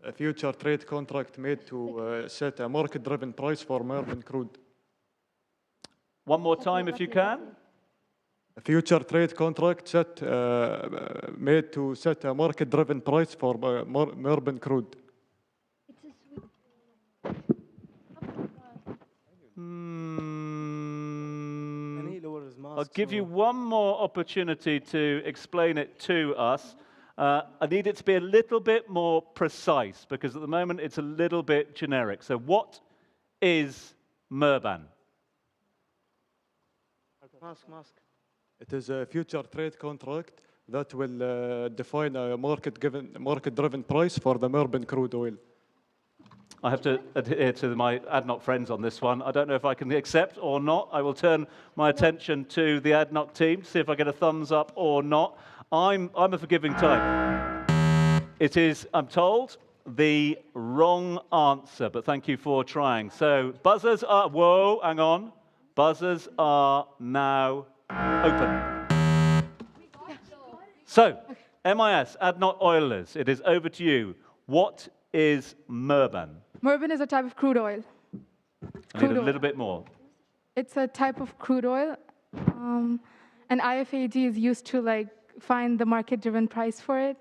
A future trade contract made to set a market-driven price for Merban crude. One more time, if you can. A future trade contract made to set a market-driven price for Merban crude. I'll give you one more opportunity to explain it to us. I need it to be a little bit more precise, because at the moment it's a little bit generic. So what is Merban? Mask. It is a future trade contract that will define a market-driven price for the Merban crude oil. I have to adhere to my Adnok friends on this one. I don't know if I can accept or not. I will turn my attention to the Adnok team to see if I get a thumbs up or not. I'm a forgiving type. It is, I'm told, the wrong answer, but thank you for trying. So buzzers are, whoa, hang on. Buzzers are now open. So, MIS, Adnok Oilers, it is over to you. What is Merban? Merban is a type of crude oil. I need a little bit more. It's a type of crude oil, and IFAG is used to like find the market-driven price for it.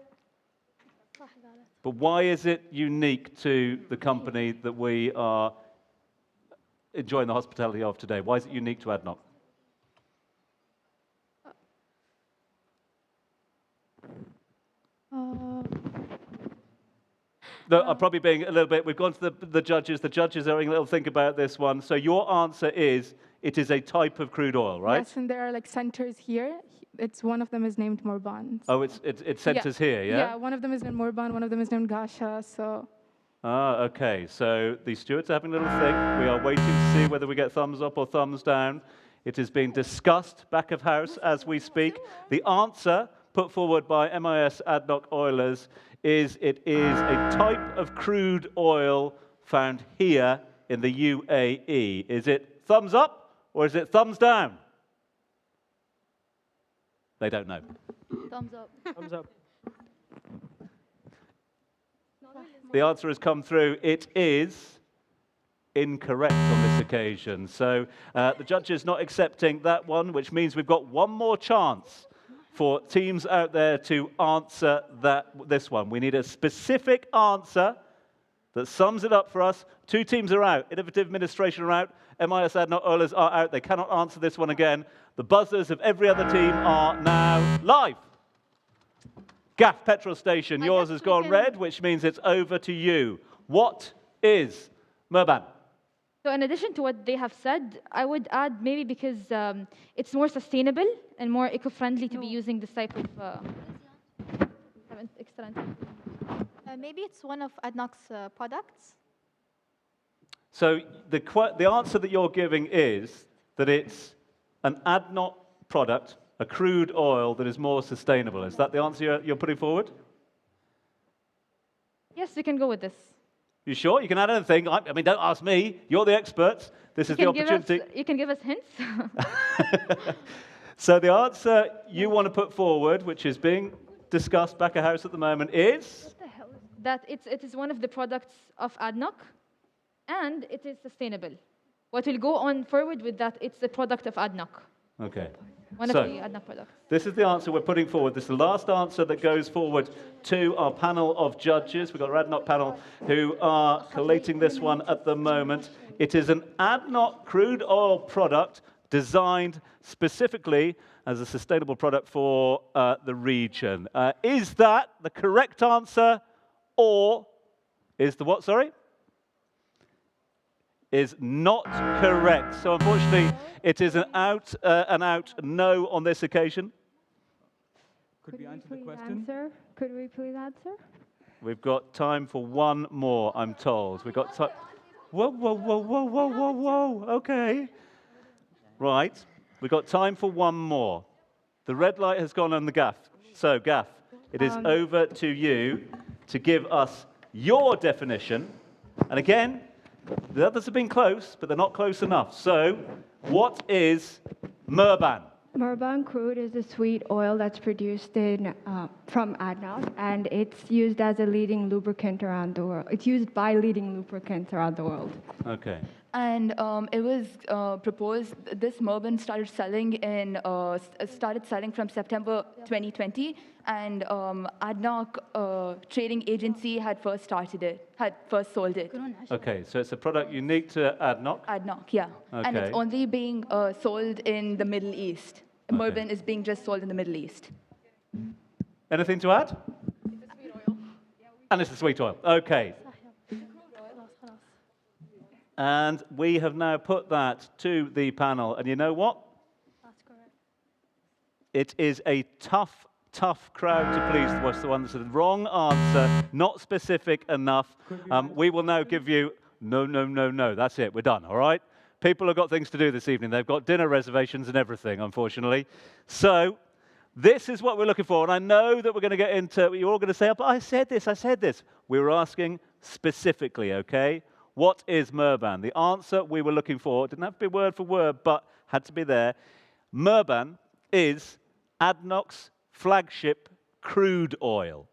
But why is it unique to the company that we are enjoying the hospitality of today? Why is it unique to Adnok? No, I'm probably being a little bit, we've gone to the judges. The judges are having a little think about this one. So your answer is, it is a type of crude oil, right? Yes, and there are like centers here. It's one of them is named Morban. Oh, it centers here, yeah? Yeah, one of them is named Morban, one of them is named Gasha, so. Ah, okay. So the stewards are having a little think. We are waiting to see whether we get thumbs up or thumbs down. It is being discussed back of house as we speak. The answer put forward by MIS Adnok Oilers is it is a type of crude oil found here in the UAE. Is it thumbs up or is it thumbs down? They don't know. Thumbs up. Thumbs up. The answer has come through. It is incorrect on this occasion. So the judges not accepting that one, which means we've got one more chance for teams out there to answer this one. We need a specific answer that sums it up for us. Two teams are out. Innovative Administration are out. MIS Adnok Oilers are out. They cannot answer this one again. The buzzers of every other team are now live. Gaff Petrol Station, yours has gone red, which means it's over to you. What is Merban? So in addition to what they have said, I would add maybe because it's more sustainable and more eco-friendly to be using this type of... Maybe it's one of Adnok's products? So the answer that you're giving is that it's an Adnok product, a crude oil that is more sustainable. Is that the answer you're putting forward? Yes, we can go with this. You sure? You can add anything. I mean, don't ask me. You're the experts. This is the opportunity. You can give us hints. So the answer you want to put forward, which is being discussed back at house at the moment, is? What the hell? That it is one of the products of Adnok, and it is sustainable. What will go on forward with that, it's the product of Adnok. Okay. One of the Adnok products. This is the answer we're putting forward. This is the last answer that goes forward to our panel of judges. We've got our Adnok panel who are collating this one at the moment. It is an Adnok crude oil product designed specifically as a sustainable product for the region. Is that the correct answer, or is the what, sorry? Is not correct. So unfortunately, it is an out no on this occasion. Could we answer the question? Could we please answer? We've got time for one more, I'm told. We've got time. Whoa, whoa, whoa, whoa, whoa, whoa, whoa. Okay. Right. We've got time for one more. The red light has gone on the Gaff. So, Gaff, it is over to you to give us your definition. And again, the others have been close, but they're not close enough. So, what is Merban? Merban crude is a sweet oil that's produced from Adnok, and it's used as a leading lubricant around the world. It's used by leading lubricants around the world. Okay. And it was proposed, this Merban started selling from September 2020, and Adnok Trading Agency had first sold it. Okay, so it's a product unique to Adnok? Adnok, yeah. Okay. And it's only being sold in the Middle East. Okay. Merban is being just sold in the Middle East. Anything to add? It's a sweet oil. And it's a sweet oil. Okay. And we have now put that to the panel. And you know what? That's correct. It is a tough crowd to please. What's the one that's the wrong answer, not specific enough. We will now give you no. That's it. We're done, all right? People have got things to do this evening. They've got dinner reservations and everything, unfortunately. So this is what we're looking for. And I know that we're going to get into, you're all going to say, oh, but I said this. We were asking specifically, okay? What is Merban? The answer we were looking for didn't have to be word for word, but had to be there. Merban is Adnok's flagship crude oil.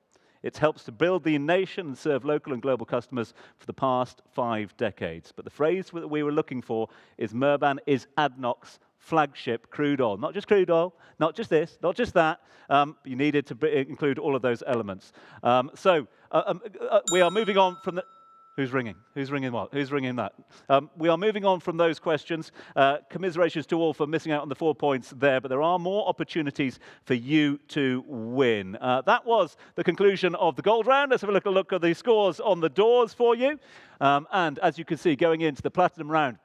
It helps to build the nation and serve local and global customers for the past 5 decades. But the phrase that we were looking for is Murban is ADNOC's flagship crude oil. Not just crude oil, not just this, not just that. You needed to include all of those elements. We are moving on from the... Who's ringing? Who's ringing what? Who's ringing that? We are moving on from those questions. Commiserations to all for missing out on the 4 points there, but there are more opportunities for you to win. That was the conclusion of the gold round. Let's have a look at the scores on the doors for you. And as you can see, going into the platinum round,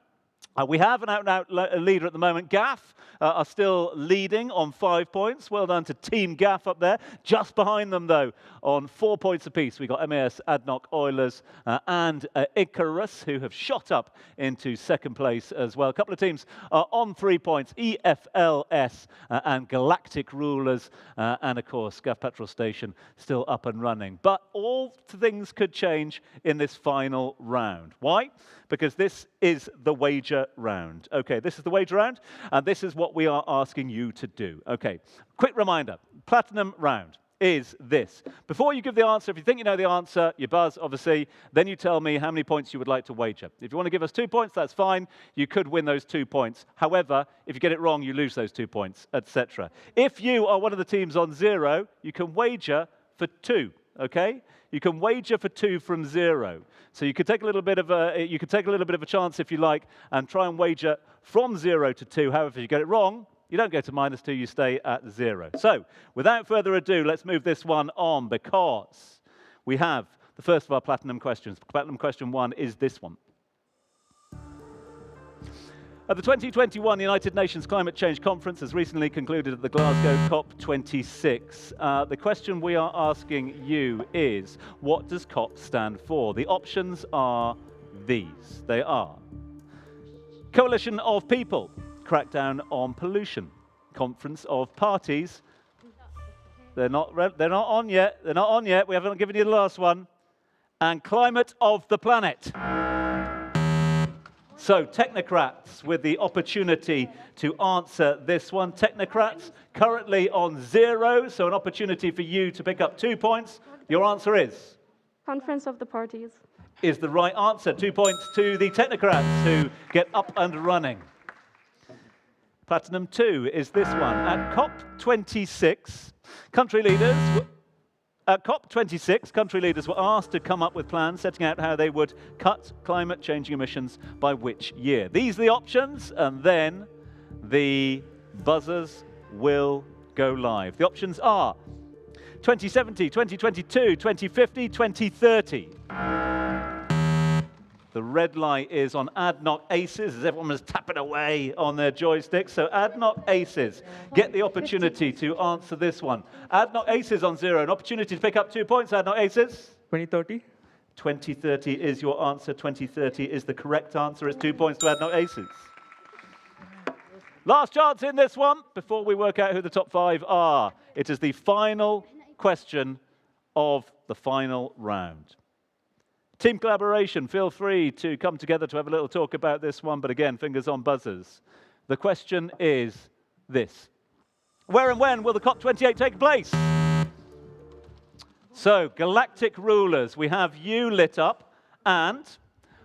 we have an out-and-out leader at the moment. Gaff are still leading on 5 points. Well done to Team Gaff up there. Just behind them, though, on 4 points apiece, we've got MAS, Adnoc, Oilers, and Icarus, who have shot up into second place as well. A couple of teams are on 3 points, EFLS and Galactic Rulers, and, of course, Gaff Petrol Station still up and running. But all things could change in this final round. Why? Because this is the wager round. Okay, this is the wager round, and this is what we are asking you to do. Okay, quick reminder, platinum round is this. Before you give the answer, if you think you know the answer, you buzz, obviously, then you tell me how many points you would like to wager. If you want to give us 2 points, that's fine. You could win those 2 points. However, if you get it wrong, you lose those 2 points, etc. If you are one of the teams on 0, you can wager for 2, okay? You can wager for 2 from 0. So you could take a little bit of a chance if you like, and try and wager from 0 to 2. However, if you get it wrong, you don't go to -2, you stay at 0. So without further ado, let's move this one on, because we have the first of our platinum questions. Platinum question 1 is this one. The 2021 United Nations Climate Change Conference has recently concluded at the Glasgow COP26. The question we are asking you is, what does COP stand for? The options are these. They are: Coalition of People, Crackdown on Pollution, Conference of Parties. They're not on yet. They're not on yet. We haven't given you the last one. And Climate of the Planet. So, Technocrats with the opportunity to answer this one. Technocrats currently on 0, so an opportunity for you to pick up 2 points. Your answer is? Conference of the Parties. Is the right answer. 2 points to the Technocrats, who get up and running. Platinum 2 is this one. At COP26, country leaders were asked to come up with plans setting out how they would cut climate-changing emissions by which year. These are the options, and then the buzzers will go live. The options are 2070, 2022, 2050, 2030. The red light is on Adnoc Aces, as everyone was tapping away on their joysticks. So Adnoc Aces get the opportunity to answer this one. Adnoc Aces on 0, an opportunity to pick up 2 points. Adnoc Aces? 2030. 2030 is your answer. 2030 is the correct answer. It's 2 points to Adnoc Aces. Last chance in this one before we work out who the top 5 are. It is the final question of the final round. Team collaboration, feel free to come together to have a little talk about this one, but again, fingers on buzzers. The question is this: where and when will the COP28 take place? So, Galactic Rulers, we have you lit up, and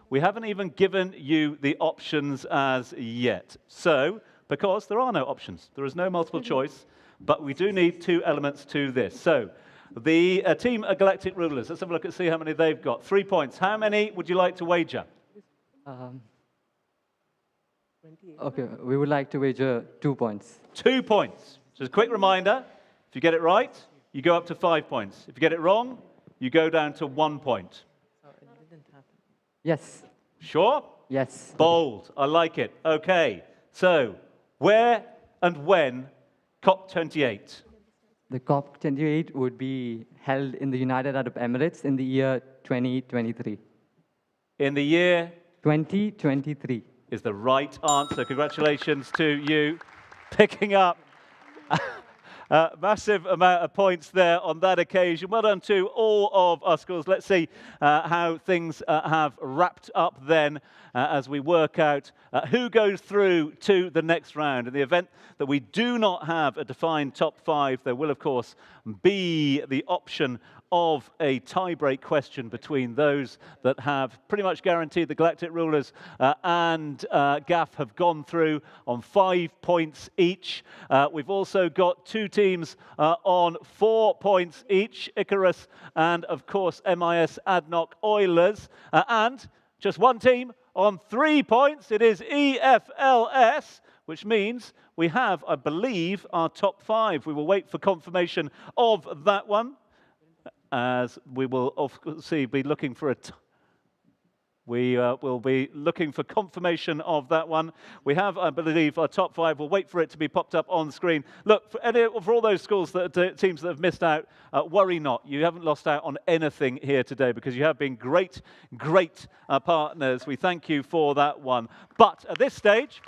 we haven't even given you the options as yet. So, because there are no options, there is no multiple choice, but we do need 2 elements to this. So, the team at Galactic Rulers, let's have a look and see how many they've got. 3 points. How many would you like to wager? Okay, we would like to wager 2 points. 2 points. So, a quick reminder, if you get it right, you go up to 5 points. If you get it wrong, you go down to 1 point. Yes. Sure? Yes. Bold. I like it. Okay. So, where and when COP28? The COP28 would be held in the United Arab Emirates in the year 2023. In the year? 2023. Is the right answer. Congratulations to you picking up Massive amount of points there on that occasion. Well done to all of our schools. Let's see how things have wrapped up then as we work out who goes through to the next round. In the event that we do not have a defined top 5, there will, of course, be the option of a tie-break question between those that have pretty much guaranteed the Galactic Rulers and GAF have gone through on 5 points each. We've also got 2 teams on 4 points each, Icarus and, of course, MIS Adnok Oilers, and just 1 team on 3 points. It is EFLS, which means we have, I believe, our top 5. We will wait for confirmation of that one, as we will obviously be looking for we will be looking for confirmation of that one. We have, I believe, our top 5. We'll wait for it to be popped up on screen. Look, for all those schools, teams that have missed out, worry not. You haven't lost out on anything here today because you have been great, great partners. We thank you for that one. But at this stage,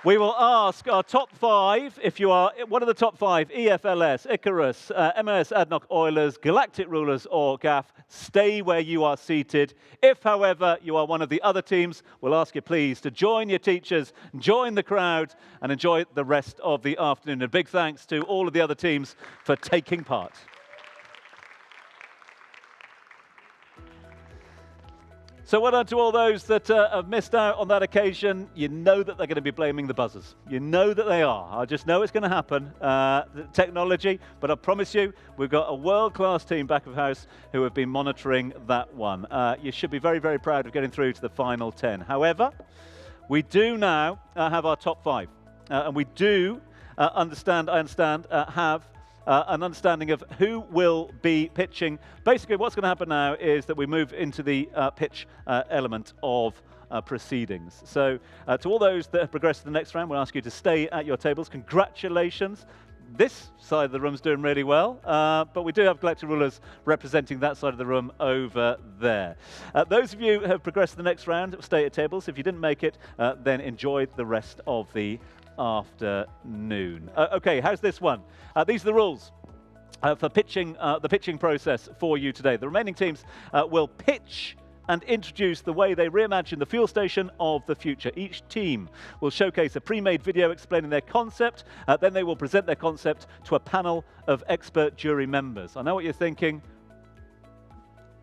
we will ask our top 5, if you are one of the top 5, EFLS, Icarus, MIS Adnok Oilers, Galactic Rulers, or GAF, stay where you are seated. If, however, you are one of the other teams, we'll ask you please to join your teachers, join the crowd, and enjoy the rest of the afternoon. A big thanks to all of the other teams for taking part. So well done to all those that have missed out on that occasion. You know that they're going to be blaming the buzzers. You know that they are. I just know it's going to happen. Technology, but I promise you, we've got a world-class team back of house who have been monitoring that one. You should be very, very proud of getting through to the final 10. However, we do now have our top 5. And we do have an understanding of who will be pitching. Basically, what's going to happen now is that we move into the pitch element of proceedings. So to all those that have progressed to the next round, we'll ask you to stay at your tables. Congratulations. This side of the room's doing really well, but we do have Galactic Rulers representing that side of the room over there. Those of you who have progressed to the next round, stay at tables. If you didn't make it, then enjoy the rest of the afternoon. Okay, how's this one? These are the rules for pitching, the pitching process for you today. The remaining teams will pitch and introduce the way they reimagine the fuel station of the future. Each team will showcase a pre-made video explaining their concept. Then they will present their concept to a panel of expert jury members. I know what you're thinking.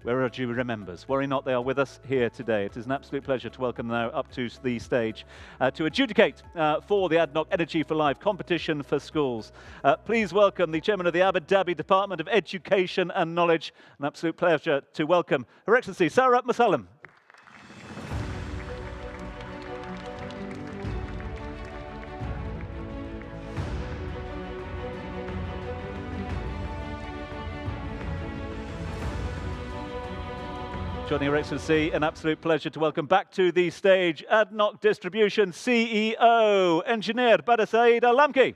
Where are our jury members? Worry not, they are with us here today. It is an absolute pleasure to welcome them now up to the stage to adjudicate for the Adnok Energy for Life competition for schools. Please welcome the chairman of the Abu Dhabi Department of Education and Knowledge. An absolute pleasure to welcome Her Excellency Sarah Musallam. Joining Her Excellency, an absolute pleasure to welcome back to the stage Adnok Distribution CEO, Engineer Badr Saeed Al-Lamki.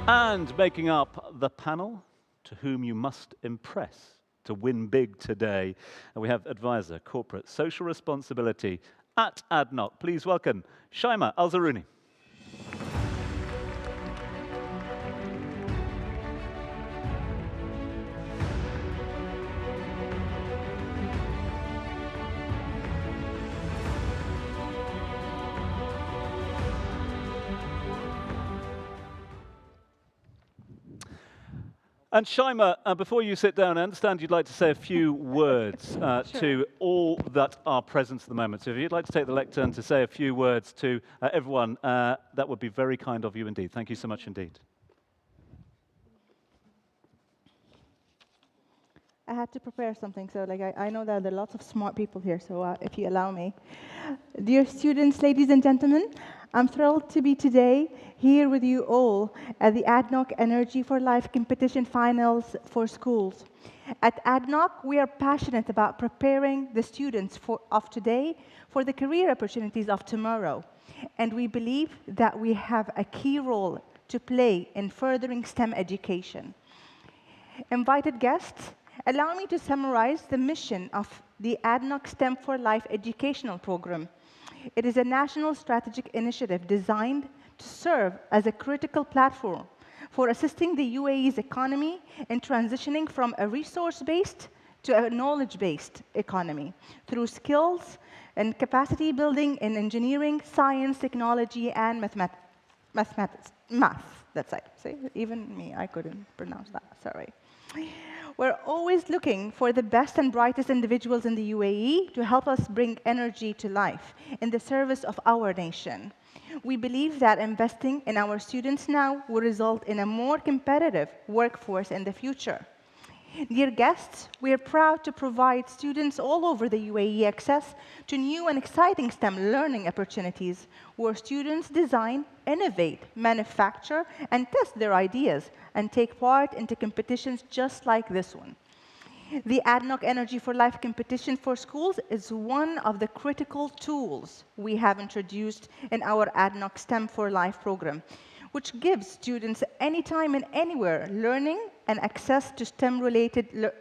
And making up the panel to whom you must impress to win big today. And we have Advisor, Corporate Social Responsibility at Adnok. Please welcome Shaima Al-Zaruni. And Shaima, before you sit down, I understand you'd like to say a few words to all that are present at the moment. So if you'd like to take the lectern to say a few words to everyone, that would be very kind of you indeed. Thank you so much indeed. I had to prepare something, so I know that there are lots of smart people here, so if you allow me. Dear students, ladies and gentlemen, I'm thrilled to be today here with you all at the Adnok Energy for Life competition finals for schools. At Adnok, we are passionate about preparing the students of today for the career opportunities of tomorrow. And we believe that we have a key role to play in furthering STEM education. Invited guests, allow me to summarize the mission of the Adnok STEM for Life educational program. It is a national strategic initiative designed to serve as a critical platform for assisting the UAE's economy in transitioning from a resource-based to a knowledge-based economy through skills and capacity building in engineering, science, technology, and mathematics. That's it. See, even me, I couldn't pronounce that. Sorry. We're always looking for the best and brightest individuals in the UAE to help us bring energy to life in the service of our nation. We believe that investing in our students now will result in a more competitive workforce in the future. Dear guests, we are proud to provide students all over the UAE access to new and exciting STEM learning opportunities where students design, innovate, manufacture, and test their ideas and take part into competitions just like this one. The Adnok Energy for Life competition for schools is one of the critical tools we have introduced in our Adnok STEM for Life program, which gives students anytime and anywhere learning and access to STEM-related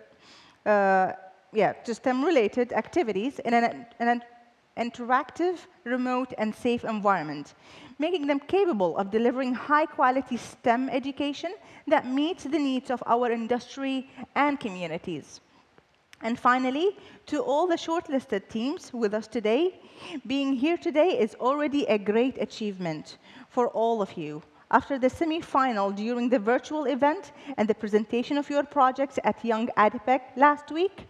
activities in an interactive, remote, and safe environment, making them capable of delivering high-quality STEM education that meets the needs of our industry and communities. And finally, to all the shortlisted teams with us today, being here today is already a great achievement for all of you. After the semi-final during the virtual event and the presentation of your projects at Young ADIPEC last week,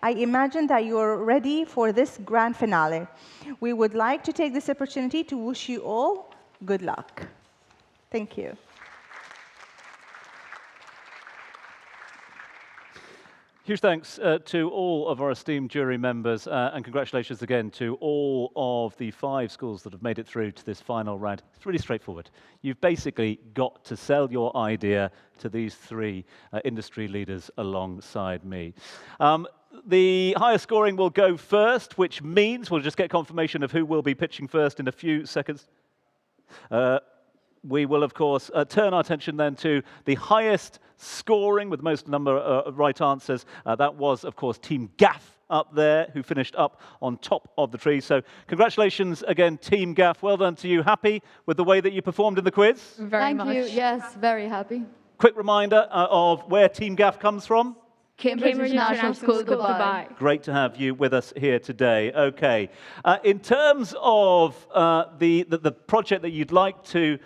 I imagine that you're ready for this grand finale. We would like to take this opportunity to wish you all good luck. Thank you. Huge thanks to all of our esteemed jury members, and congratulations again to all of the 5 schools that have made it through to this final round. It's really straightforward. You've basically got to sell your idea to these 3 industry leaders alongside me. The highest scoring will go first, which means we'll just get confirmation of who will be pitching first in a few seconds. We will, of course, turn our attention then to the highest scoring with the most number of right answers. That was, of course, Team Gaff up there, who finished up on top of the tree. So congratulations again, Team Gaff. Well done to you. Happy with the way that you performed in the quiz? Thank you. Yes, very happy. Quick reminder of where Team Gaff comes from. Cambridge International School, Dubai. Great to have you with us here today. Okay. In terms of the project that you'd like to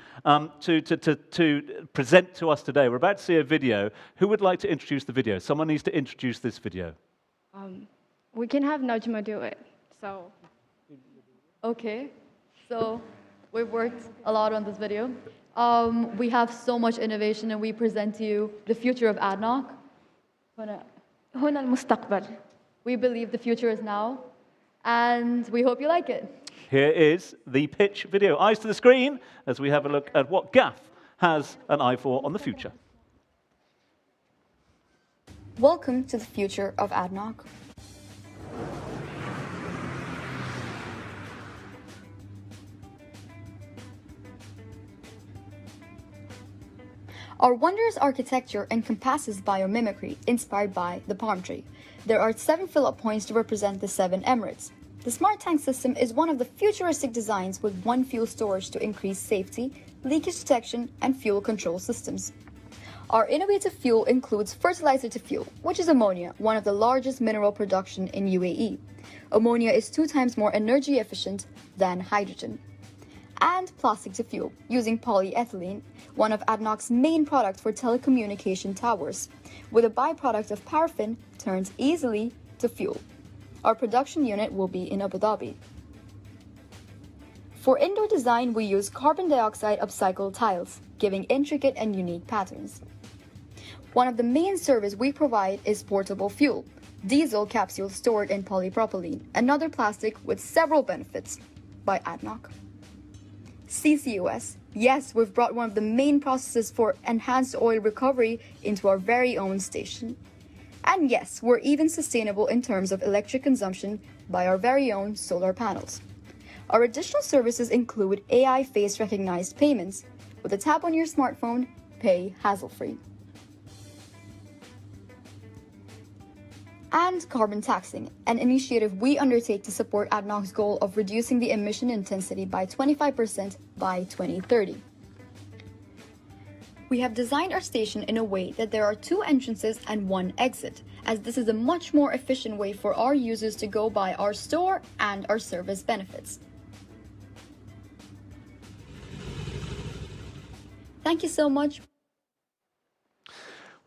present to us today, we're about to see a video. Who would like to introduce the video? Someone needs to introduce this video. We can have Najma do it. So. Okay. So we've worked a lot on this video. We have so much innovation, and we present to you the future of Adnok. هنا المستقبل. We believe the future is now, and we hope you like it. Here is the pitch video. Eyes to the screen as we have a look at what Gaff has an eye for on the future. Welcome to the future of Adnok. Our wondrous architecture encompasses biomimicry inspired by the palm tree. There are 7 fill-up points to represent the 7 emirates. The smart tank system is one of the futuristic designs with 1 fuel storage to increase safety, leakage detection, and fuel control systems. Our innovative fuel includes fertilizer to fuel, which is ammonia, one of the largest mineral production in UAE. Ammonia is 2 times more energy efficient than hydrogen. And plastic to fuel, using polyethylene, one of Adnok's main products for telecommunication towers, with a byproduct of paraffin turns easily to fuel. Our production unit will be in Abu Dhabi. For indoor design, we use carbon dioxide upcycled tiles, giving intricate and unique patterns. One of the main services we provide is portable fuel, diesel capsules stored in polypropylene, another plastic with several benefits, by Adnok. CCUS. Yes, we've brought one of the main processes for enhanced oil recovery into our very own station. And yes, we're even sustainable in terms of electric consumption by our very own solar panels. Our additional services include AI face recognized payments, With a tap on your smartphone, pay hassle-free. And carbon taxing, an initiative we undertake to support Adnok's goal of reducing the emission intensity by 25% by 2030. We have designed our station in a way that there are 2 entrances and 1 exit, as this is a much more efficient way for our users to go by our store and our service benefits. Thank you so much.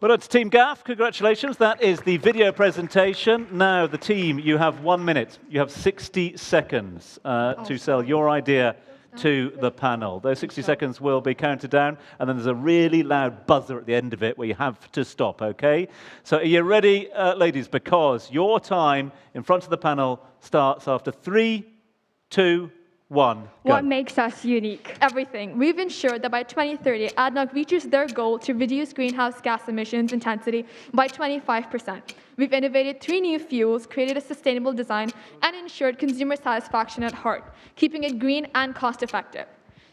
Well done to Team Gaff, congratulations. That is the video presentation. Now, the team, you have 1 minute. You have 60 seconds to sell your idea to the panel. Those 60 seconds will be counted down, and then there's a really loud buzzer at the end of it where you have to stop, okay? So are you ready, ladies? Because your time in front of the panel starts after 3, 2, 1, go. What makes us unique? Everything. We've ensured that by 2030, Adnok reaches their goal to reduce greenhouse gas emissions intensity by 25%. We've innovated 3 new fuels, created a sustainable design, and ensured consumer satisfaction at heart, keeping it green and cost-effective.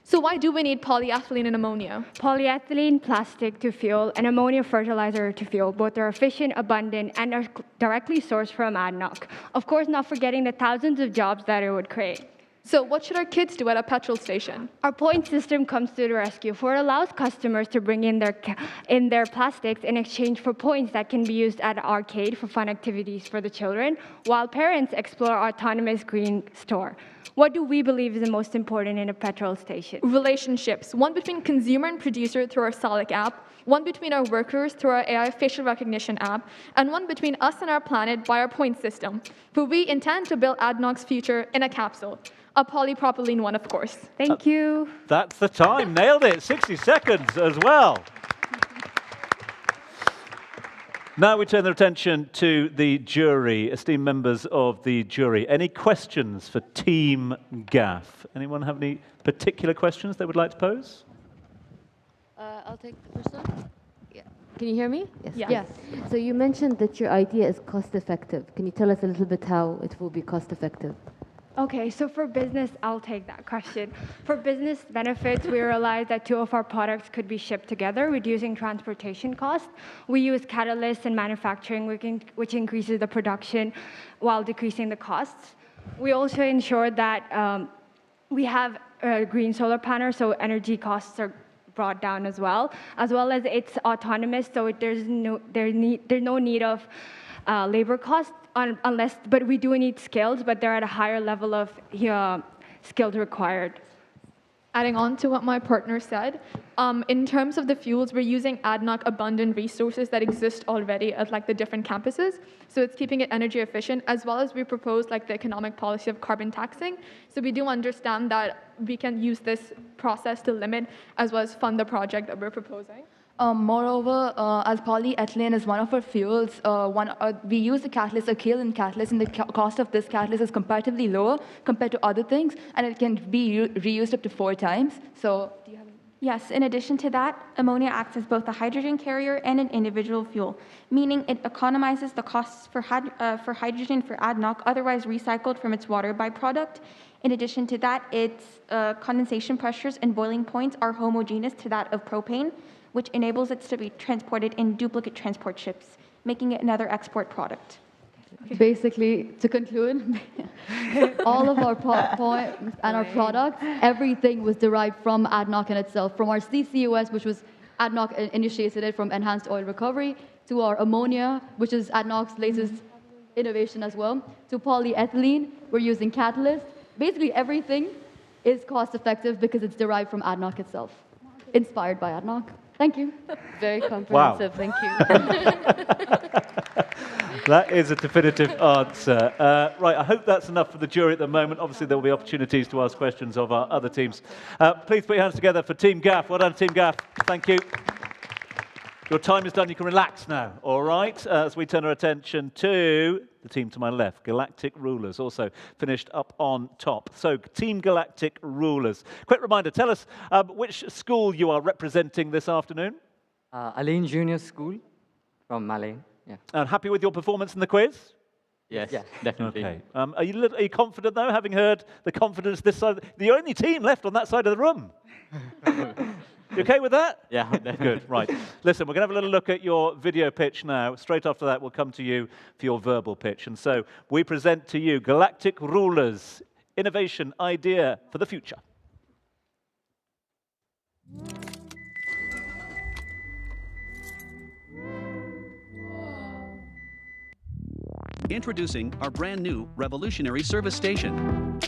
So why do we need polyethylene and ammonia? Polyethylene, plastic to fuel, and ammonia fertilizer to fuel. Both are efficient, abundant, and are directly sourced from Adnok. Of course, not forgetting the thousands of jobs that it would create. So what should our kids do at a petrol station? Our point system comes to the rescue, for it allows customers to bring in their plastics in exchange for points that can be used at an arcade for fun activities for the children, while parents explore our autonomous green store. What do we believe is the most important in a petrol station? Relationships, one between consumer and producer through our Salik app, one between our workers through our AI facial recognition app, and one between us and our planet by our point system. For we intend to build Adnok's future in a capsule. A polypropylene one, of course. Thank you. That's the time. Nailed it. 60 seconds as well. Now we turn our attention to the jury, esteemed members of the jury. Any questions for Team Gaff? Anyone have any particular questions they would like to pose? I'll take the first one. Yeah. Can you hear me? Yes. Yes. So you mentioned that your idea is cost-effective. Can you tell us a little bit how it will be cost-effective? Okay, so for business, I'll take that question. For business benefits, we realized that 2 of our products could be shipped together, reducing transportation costs. We use catalysts in manufacturing, which increases the production while decreasing the costs. We also ensured that we have green solar panels, so energy costs are brought down as well as it's autonomous, so there's no need of labor costs. But we do need skills, but they're at a higher level of skills required. Adding on to what my partner said, in terms of the fuels, we're using Adnok abundant resources that exist already at the different campuses. So it's keeping it energy efficient, as well as we propose the economic policy of carbon taxing. So we do understand that we can use this process to limit as well as fund the project that we're proposing. Moreover, as polyethylene is one of our fuels, we use the catalyst, a kaolin catalyst, and the cost of this catalyst is comparatively lower compared to other things, and it can be reused up to 4 times. So, do you have any? Yes, in addition to that, ammonia acts as both a hydrogen carrier and an individual fuel, meaning it economizes the costs for hydrogen for Adnok, otherwise recycled from its water byproduct. In addition to that, its condensation pressures and boiling points are homogeneous to that of propane, which enables it to be transported in duplicate transport ships, making it another export product. Basically, to conclude, all of our points and our products, everything was derived from Adnok in itself, from our CCUS, which was Adnok initiated it from enhanced oil recovery, to our ammonia, which is Adnok's latest innovation as well, to polyethylene, we're using catalyst. Basically, everything is cost-effective because it's derived from Adnok itself, inspired by Adnok. Thank you. Very comprehensive. Wow. Thank you. That is a definitive answer. Right, I hope that's enough for the jury at the moment. Obviously, there will be opportunities to ask questions of our other teams. Please put your hands together for Team Gaff. Well done, Team Gaff. Thank you. Your time is done. You can relax now, all right? As we turn our attention to the team to my left, Galactic Rulers, also finished up on top. So, Team Galactic Rulers. Quick reminder, tell us which school you are representing this afternoon. Alain Junior School from Malain. Yeah. And happy with your performance in the quiz? Yes, definitely. Okay. Are you confident, though, having heard the confidence this side? The only team left on that side of the room. You okay with that? Yeah, definitely. Good, right. Listen, we're going to have a little look at your video pitch now. Straight after that, we'll come to you for your verbal pitch. And so we present to you Galactic Rulers, innovation idea for the future. Introducing our brand new revolutionary service station.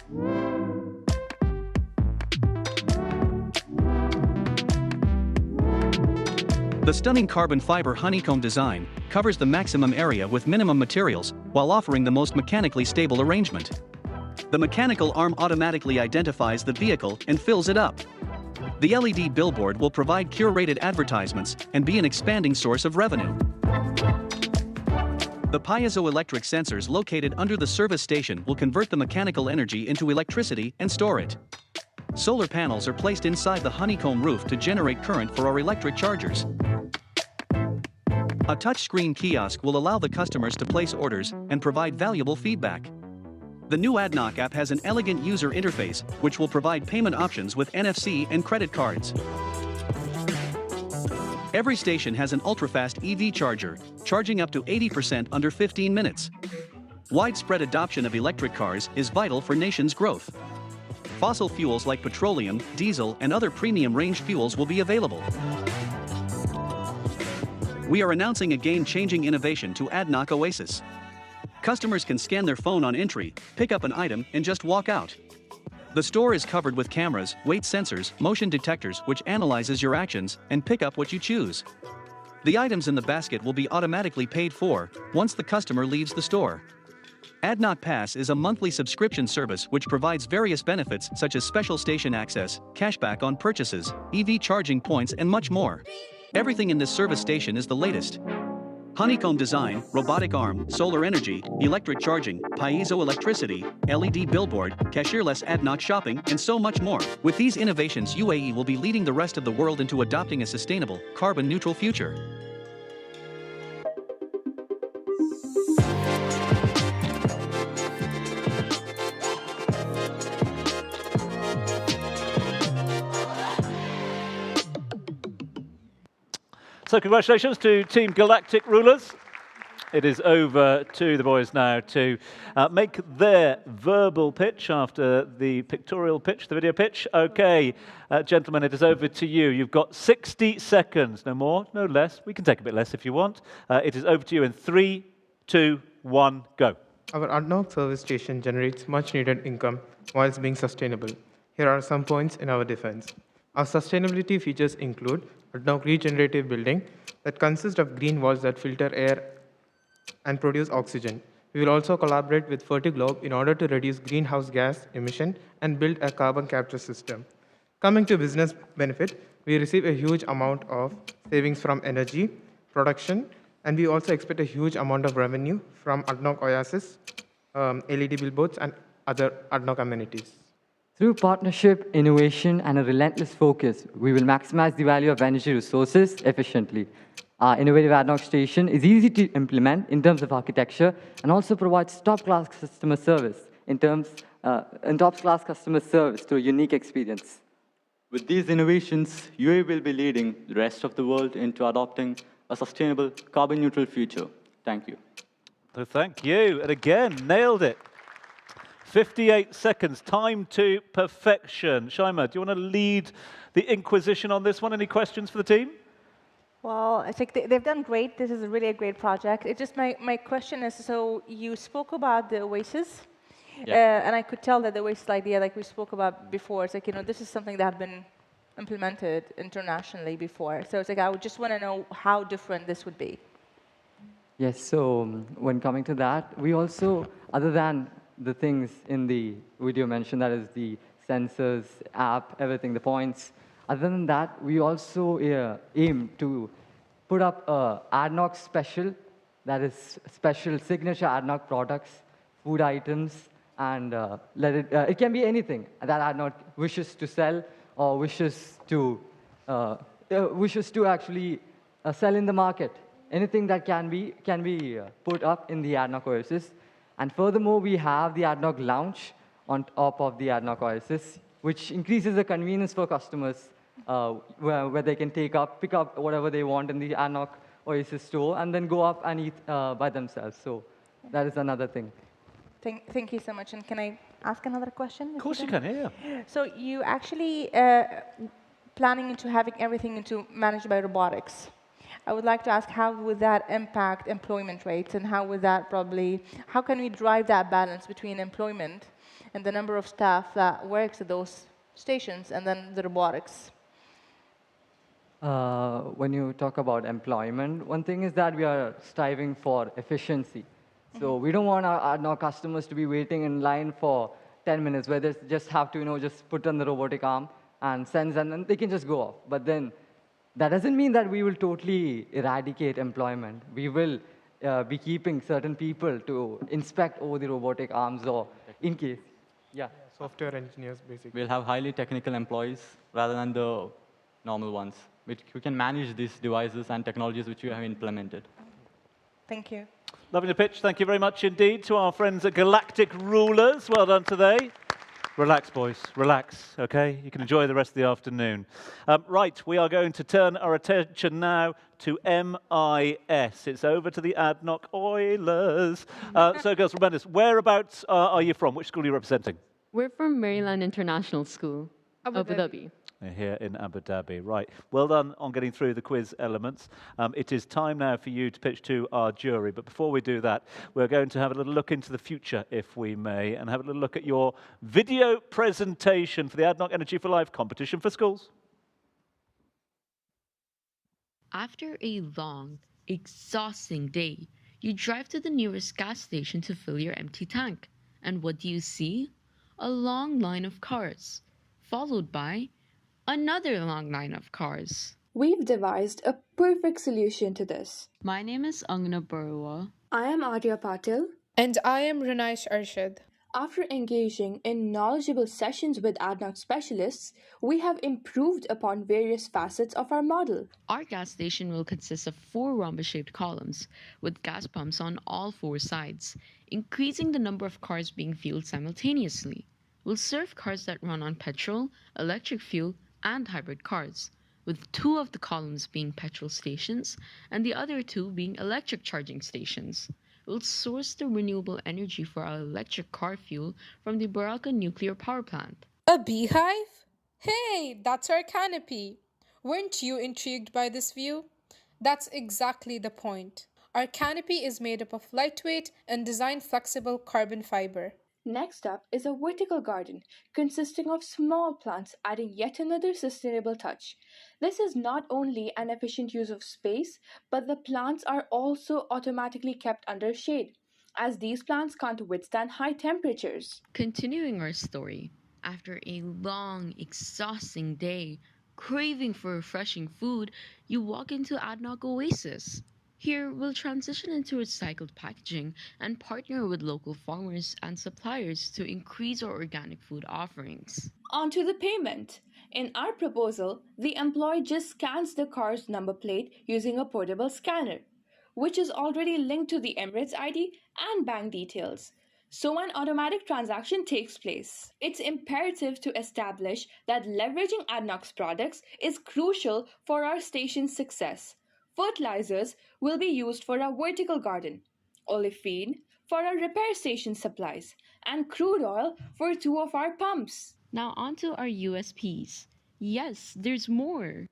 The stunning carbon fiber honeycomb design covers the maximum area with minimum materials while offering the most mechanically stable arrangement. The mechanical arm automatically identifies the vehicle and fills it up. The LED billboard will provide curated advertisements and be an expanding source of revenue. The piezoelectric sensors located under the service station will convert the mechanical energy into electricity and store it. Solar panels are placed inside the honeycomb roof to generate current for our electric chargers. A touchscreen kiosk will allow the customers to place orders and provide valuable feedback. The new Adnok app has an elegant user interface, which will provide payment options with NFC and credit cards. Every station has an ultra-fast EV charger, charging up to 80% under 15 minutes. Widespread adoption of electric cars is vital for nation's growth. Fossil fuels like petroleum, diesel, and other premium range fuels will be available. We are announcing a game-changing innovation to Adnok Oasis. Customers can scan their phone on entry, pick up an item, and just walk out. The store is covered with cameras, weight sensors, motion detectors which analyzes your actions and pick up what you choose. The items in the basket will be automatically paid for once the customer leaves the store. Adnok Pass is a monthly subscription service which provides various benefits such as special station access, cashback on purchases, EV charging points, and much more. Everything in this service station is the latest. Honeycomb design, robotic arm, solar energy, electric charging, piezoelectricity, LED billboard, cashierless Adnok shopping, and so much more. With these innovations, UAE will be leading the rest of the world into adopting a sustainable, carbon-neutral future. So congratulations to Team Galactic Rulers. It is over to the boys now to make their verbal pitch after the pictorial pitch, the video pitch. Okay, gentlemen, it is over to you. You've got 60 seconds, no more, no less. We can take a bit less if you want. It is over to you in 3, 2, 1, go. Our Adnok service station generates much needed income whilst being sustainable. Here are some points in our defense. Our sustainability features include Adnok regenerative building that consists of green walls that filter air and produce oxygen. We will also collaborate with Fertiglobe in order to reduce greenhouse gas emission and build a carbon capture system. Coming to business benefit, we receive a huge amount of savings from energy, production, and we also expect a huge amount of revenue from Adnok Oasis, LED billboards, and other Adnok amenities. Through partnership, innovation, and a relentless focus, we will maximize the value of energy resources efficiently. Our innovative Adnok station is easy to implement in terms of architecture and also provides top-class customer service top-class customer service through a unique experience. With these innovations, UAE will be leading the rest of the world into adopting a sustainable, carbon-neutral future. Thank you. So thank you. And again, nailed it. 58 seconds, time to perfection. Shaima, do you want to lead the Inquisition on this one? Any questions for the team? Well, I think they've done great. This is really a great project. It just my question is, so you spoke about the Oasis, and I could tell that the Oasis idea, like we spoke about before, it's like, this is something that had been implemented internationally before. So it's like, I would just want to know how different this would be. Yes, so when coming to that, we also, other than the things in the video mentioned, that is the sensors, app, everything, the points. Other than that, we also aim to put up a Adnok special, that is special signature Adnok products, food items, and it can be anything that Adnok wishes to sell or wishes to actually sell in the market. Anything that can be put up in the Adnok Oasis. And furthermore, we have the Adnok Lounge on top of the Adnok Oasis, which increases the convenience for customers where they can pick up whatever they want in the Adnok Oasis store and then go up and eat by themselves. So that is another thing. Thank you so much. And can I ask another question? Of course you can, yeah. So you actually planning into having everything managed by robotics. I would like to ask, how would that impact employment rates, and how can we drive that balance between employment and the number of staff that works at those stations and then the robotics? When you talk about employment, one thing is that we are striving for efficiency. So we don't want our customers to be waiting in line for 10 minutes, where they just have to, just put on the robotic arm and sense, and then they can just go off. But then that doesn't mean that we will totally eradicate employment. We will be keeping certain people to inspect over the robotic arms, or in case, software engineers, basically. We'll have highly technical employees rather than the normal ones, who can manage these devices and technologies which we have implemented. Thank you. Loving the pitch. Thank you very much indeed to our friends at Galactic Rulers. Well done today. Relax, boys. Relax, OK? You can enjoy the rest of the afternoon. Right, we are going to turn our attention now to MIS. It's over to the Adnok Oilers. So, girls, remind us, whereabouts are you from? Which school are you representing? We're from Maryland International School, Abu Dhabi. Here in Abu Dhabi. Right. Well done on getting through the quiz elements. It is time now for you to pitch to our jury. But before we do that, we're going to have a little look into the future, if we may, and have a little look at your video presentation for the Adnok Energy for Life competition for schools. After a long, exhausting day, you drive to the nearest gas station to fill your empty tank. And what do you see? A long line of cars, followed by another long line of cars. We've devised a perfect solution to this. My name is Angna Barua. I am Arya Patil. And I am Runaish Arshad. After engaging in knowledgeable sessions with Adnok specialists, we have improved upon various facets of our model. Our gas station will consist of 4 rhombus-shaped columns with gas pumps on all 4 sides, increasing the number of cars being fueled simultaneously. We'll serve cars that run on petrol, electric fuel, and hybrid cars, with 2 of the columns being petrol stations and the other 2 being electric charging stations. We'll source the renewable energy for our electric car fuel from the Baraka nuclear power plant. A beehive? Hey, that's our canopy. Weren't you intrigued by this view? That's exactly the point. Our canopy is made up of lightweight and design-flexible carbon fiber. Next up is a vertical garden consisting of small plants, adding yet another sustainable touch. This is not only an efficient use of space, but the plants are also automatically kept under shade, as these plants can't withstand high temperatures. Continuing our story, after a long, exhausting day, craving for refreshing food, you walk into Adnok Oasis. Here, we'll transition into recycled packaging and partner with local farmers and suppliers to increase our organic food offerings. On to the payment. In our proposal, the employee just scans the car's number plate using a portable scanner, which is already linked to the Emirates ID and bank details. So an automatic transaction takes place. It's imperative to establish that leveraging Adnok's products is crucial for our station's success. Fertilizers will be used for our vertical garden, olive feed for our repair station supplies, and crude oil for 2 of our pumps. Now on to our USPs. Yes, there's more.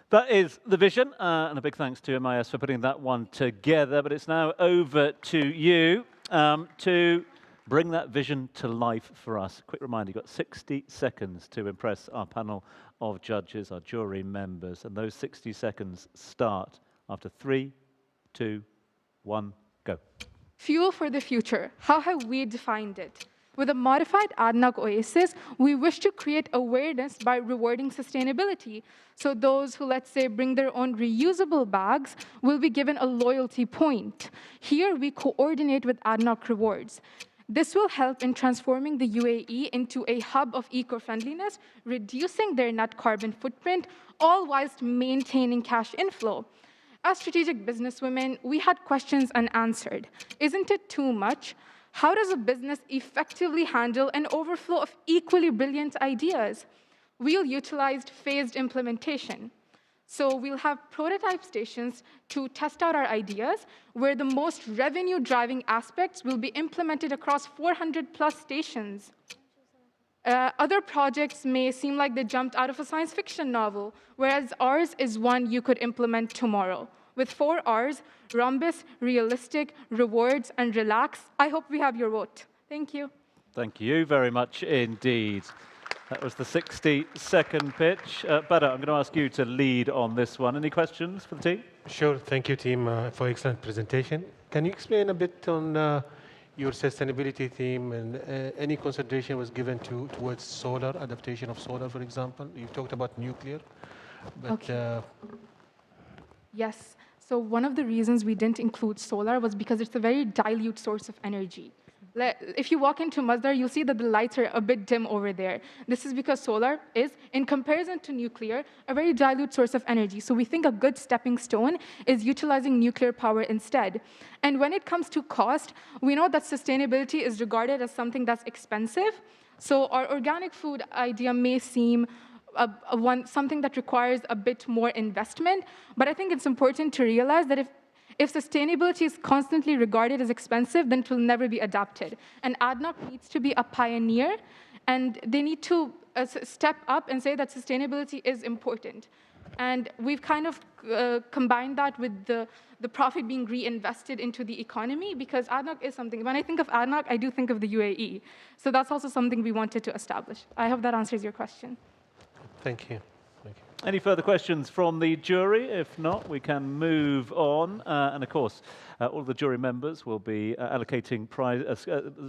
That is the vision, and a big thanks to MIS for putting that one together. But it's now over to you to bring that vision to life for us. Quick reminder, you've got 60 seconds to impress our panel of judges, our jury members, and those 60 seconds start after 3, 2, 1, go. Fuel for the future. How have we defined it? With a modified Adnok Oasis, we wish to create awareness by rewarding sustainability. So those who, let's say, bring their own reusable bags will be given a loyalty point. Here, we coordinate with Adnok Rewards. This will help in transforming the UAE into a hub of eco-friendliness, reducing their net carbon footprint, all whilst maintaining cash inflow. As strategic businesswomen, we had questions unanswered. Isn't it too much? How does a business effectively handle an overflow of equally brilliant ideas? we'll utilize phased implementation. So we'll have prototype stations to test out our ideas, where the most revenue-driving aspects will be implemented across 400+ stations. Other projects may seem like they jumped out of a science fiction novel, whereas ours is one you could implement tomorrow. With 4 Rs, rhombus, realistic, rewards, and relax. I hope we have your vote. Thank you. Thank you very much indeed. That was the 60-second pitch. Bada, I'm going to ask you to lead on this one. Any questions for the team? Sure. Thank you, team, for excellent presentation. Can you explain a bit on your sustainability theme and any consideration was given towards solar, adaptation of solar, for example? You talked about nuclear, but... Okay. Yes. So one of the reasons we didn't include solar was because it's a very dilute source of energy. If you walk into Masdar, you'll see that the lights are a bit dim over there. This is because solar is, in comparison to nuclear, a very dilute source of energy. So we think a good stepping stone is utilizing nuclear power instead. And when it comes to cost, we know that sustainability is regarded as something that's expensive. So our organic food idea may seem something that requires a bit more investment. But I think it's important to realize that if sustainability is constantly regarded as expensive, then it will never be adopted. And Adnok needs to be a pioneer, and they need to step up and say that sustainability is important. And we've kind of combined that with the profit being reinvested into the economy, because Adnok is something. When I think of Adnok, I do think of the UAE. So that's also something we wanted to establish. I hope that answers your question. Thank you. Any further questions from the jury? If not, we can move on. And of course, all of the jury members will be allocating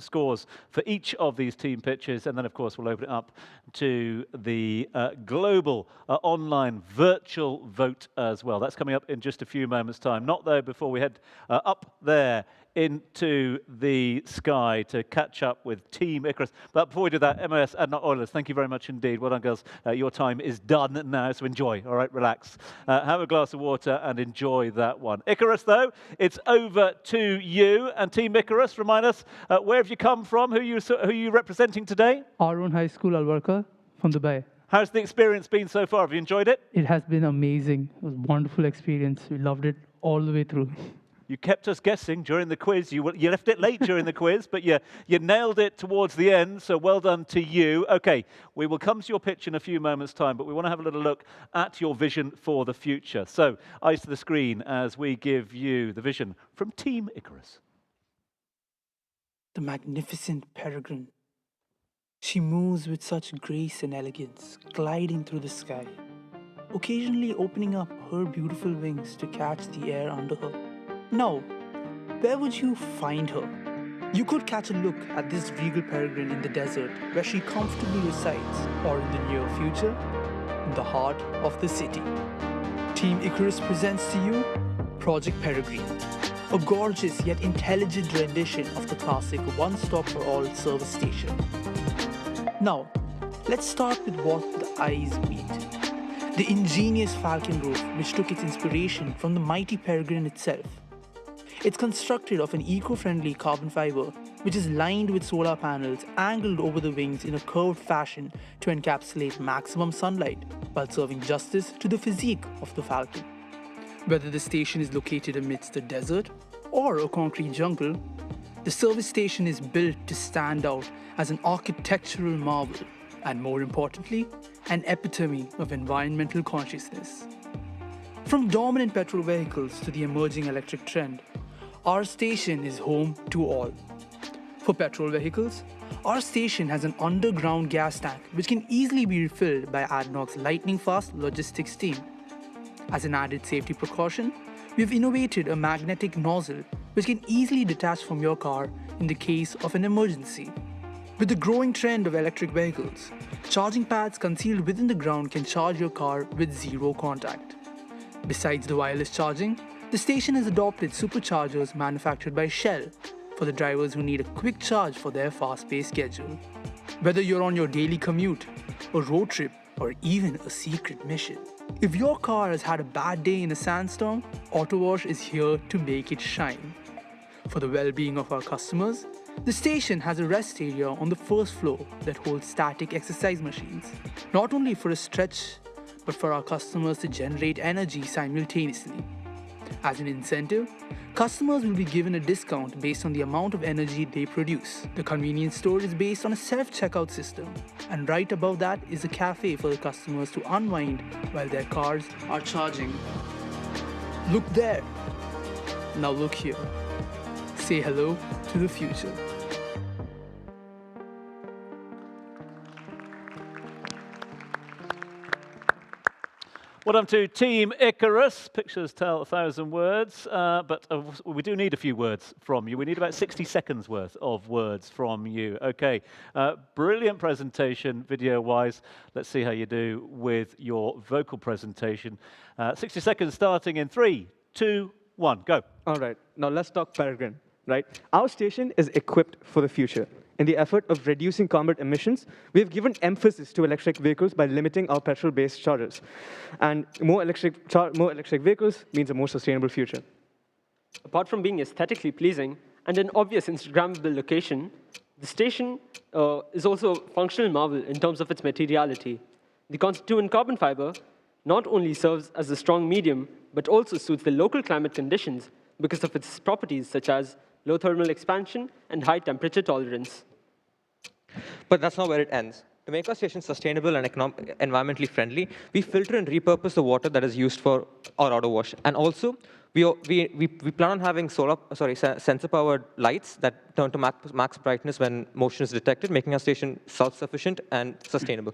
scores for each of these team pitches. And then, of course, we'll open it up to the global online virtual vote as well. That's coming up in just a few moments' time. Not, though, before we head up there into the sky to catch up with Team Icarus. But before we do that, MOS Adnok Oilers, thank you very much indeed. Well done, girls. Your time is done now, so enjoy. All right, relax. Have a glass of water and enjoy that one. Icarus, though, it's over to you. And Team Icarus, remind us, where have you come from? Who are you representing today? Arun High School, Al Barka, from Dubai. How's the experience been so far? Have you enjoyed it? It has been amazing. It was a wonderful experience. We loved it all the way through. You kept us guessing during the quiz. You left it late during the quiz, but you nailed it towards the end, so well done to you. Okay, we will come to your pitch in a few moments' time, but we want to have a little look at your vision for the future. So, eyes to the screen as we give you the vision from Team Icarus. The magnificent Peregrine. She moves with such grace and elegance, gliding through the sky, occasionally opening up her beautiful wings to catch the air under her. Now, where would you find her? You could catch a look at this regal peregrine in the desert where she comfortably resides, or in the near future, in the heart of the city. Team Icarus presents to you Project Peregrine, a gorgeous yet intelligent rendition of the classic one-stop-for-all service station. Now, let's start with what the eyes meet. The ingenious falcon roof, which took its inspiration from the mighty Peregrine itself. It's constructed of an eco-friendly carbon fiber, which is lined with solar panels angled over the wings in a curved fashion to encapsulate maximum sunlight, while serving justice to the physique of the falcon. Whether the station is located amidst the desert or a concrete jungle, the service station is built to stand out as an architectural marvel, and more importantly, an epitome of environmental consciousness. From dominant petrol vehicles to the emerging electric trend, our station is home to all. For petrol vehicles, our station has an underground gas tank which can easily be refilled by Adnok's lightning-fast logistics team. As an added safety precaution, we have innovated a magnetic nozzle which can easily detach from your car in the case of an emergency. With the growing trend of electric vehicles, charging pads concealed within the ground can charge your car with zero contact. Besides the wireless charging, the station has adopted superchargers manufactured by Shell for the drivers who need a quick charge for their fast-paced schedule. Whether you're on your daily commute, a road trip, or even a secret mission, if your car has had a bad day in a sandstorm, AutoWash is here to make it shine. For the well-being of our customers, The station has a rest area on the first floor that holds static exercise machines, not only for a stretch, but for our customers to generate energy simultaneously. As an incentive, customers will be given a discount based on the amount of energy they produce. The convenience store is based on a self-checkout system, and right above that is a cafe for the customers to unwind while their cars are charging. Look there. Now look here. Say hello to the future. Well done to Team Icarus. Pictures tell 1,000 words, but we do need a few words from you. We need about 60 seconds worth of words from you. Okay, brilliant presentation video-wise. Let's see how you do with your vocal presentation. 60 seconds starting in 3, 2, 1, go. All right, now let's talk Peregrine, right? Our station is equipped for the future. In the effort of reducing carbon emissions, we have given emphasis to electric vehicles by limiting our petrol-based charges. And more electric vehicles means a more sustainable future. Apart from being aesthetically pleasing and an obvious Instagrammable location, the station is also a functional marvel in terms of its materiality. The constituent carbon fiber not only serves as a strong medium, but also suits the local climate conditions because of its properties such as low thermal expansion and high temperature tolerance. But that's not where it ends. To make our station sustainable and environmentally friendly, we filter and repurpose the water that is used for our auto wash. And also, we plan on having sensor-powered lights that turn to max brightness when motion is detected, making our station self-sufficient and sustainable.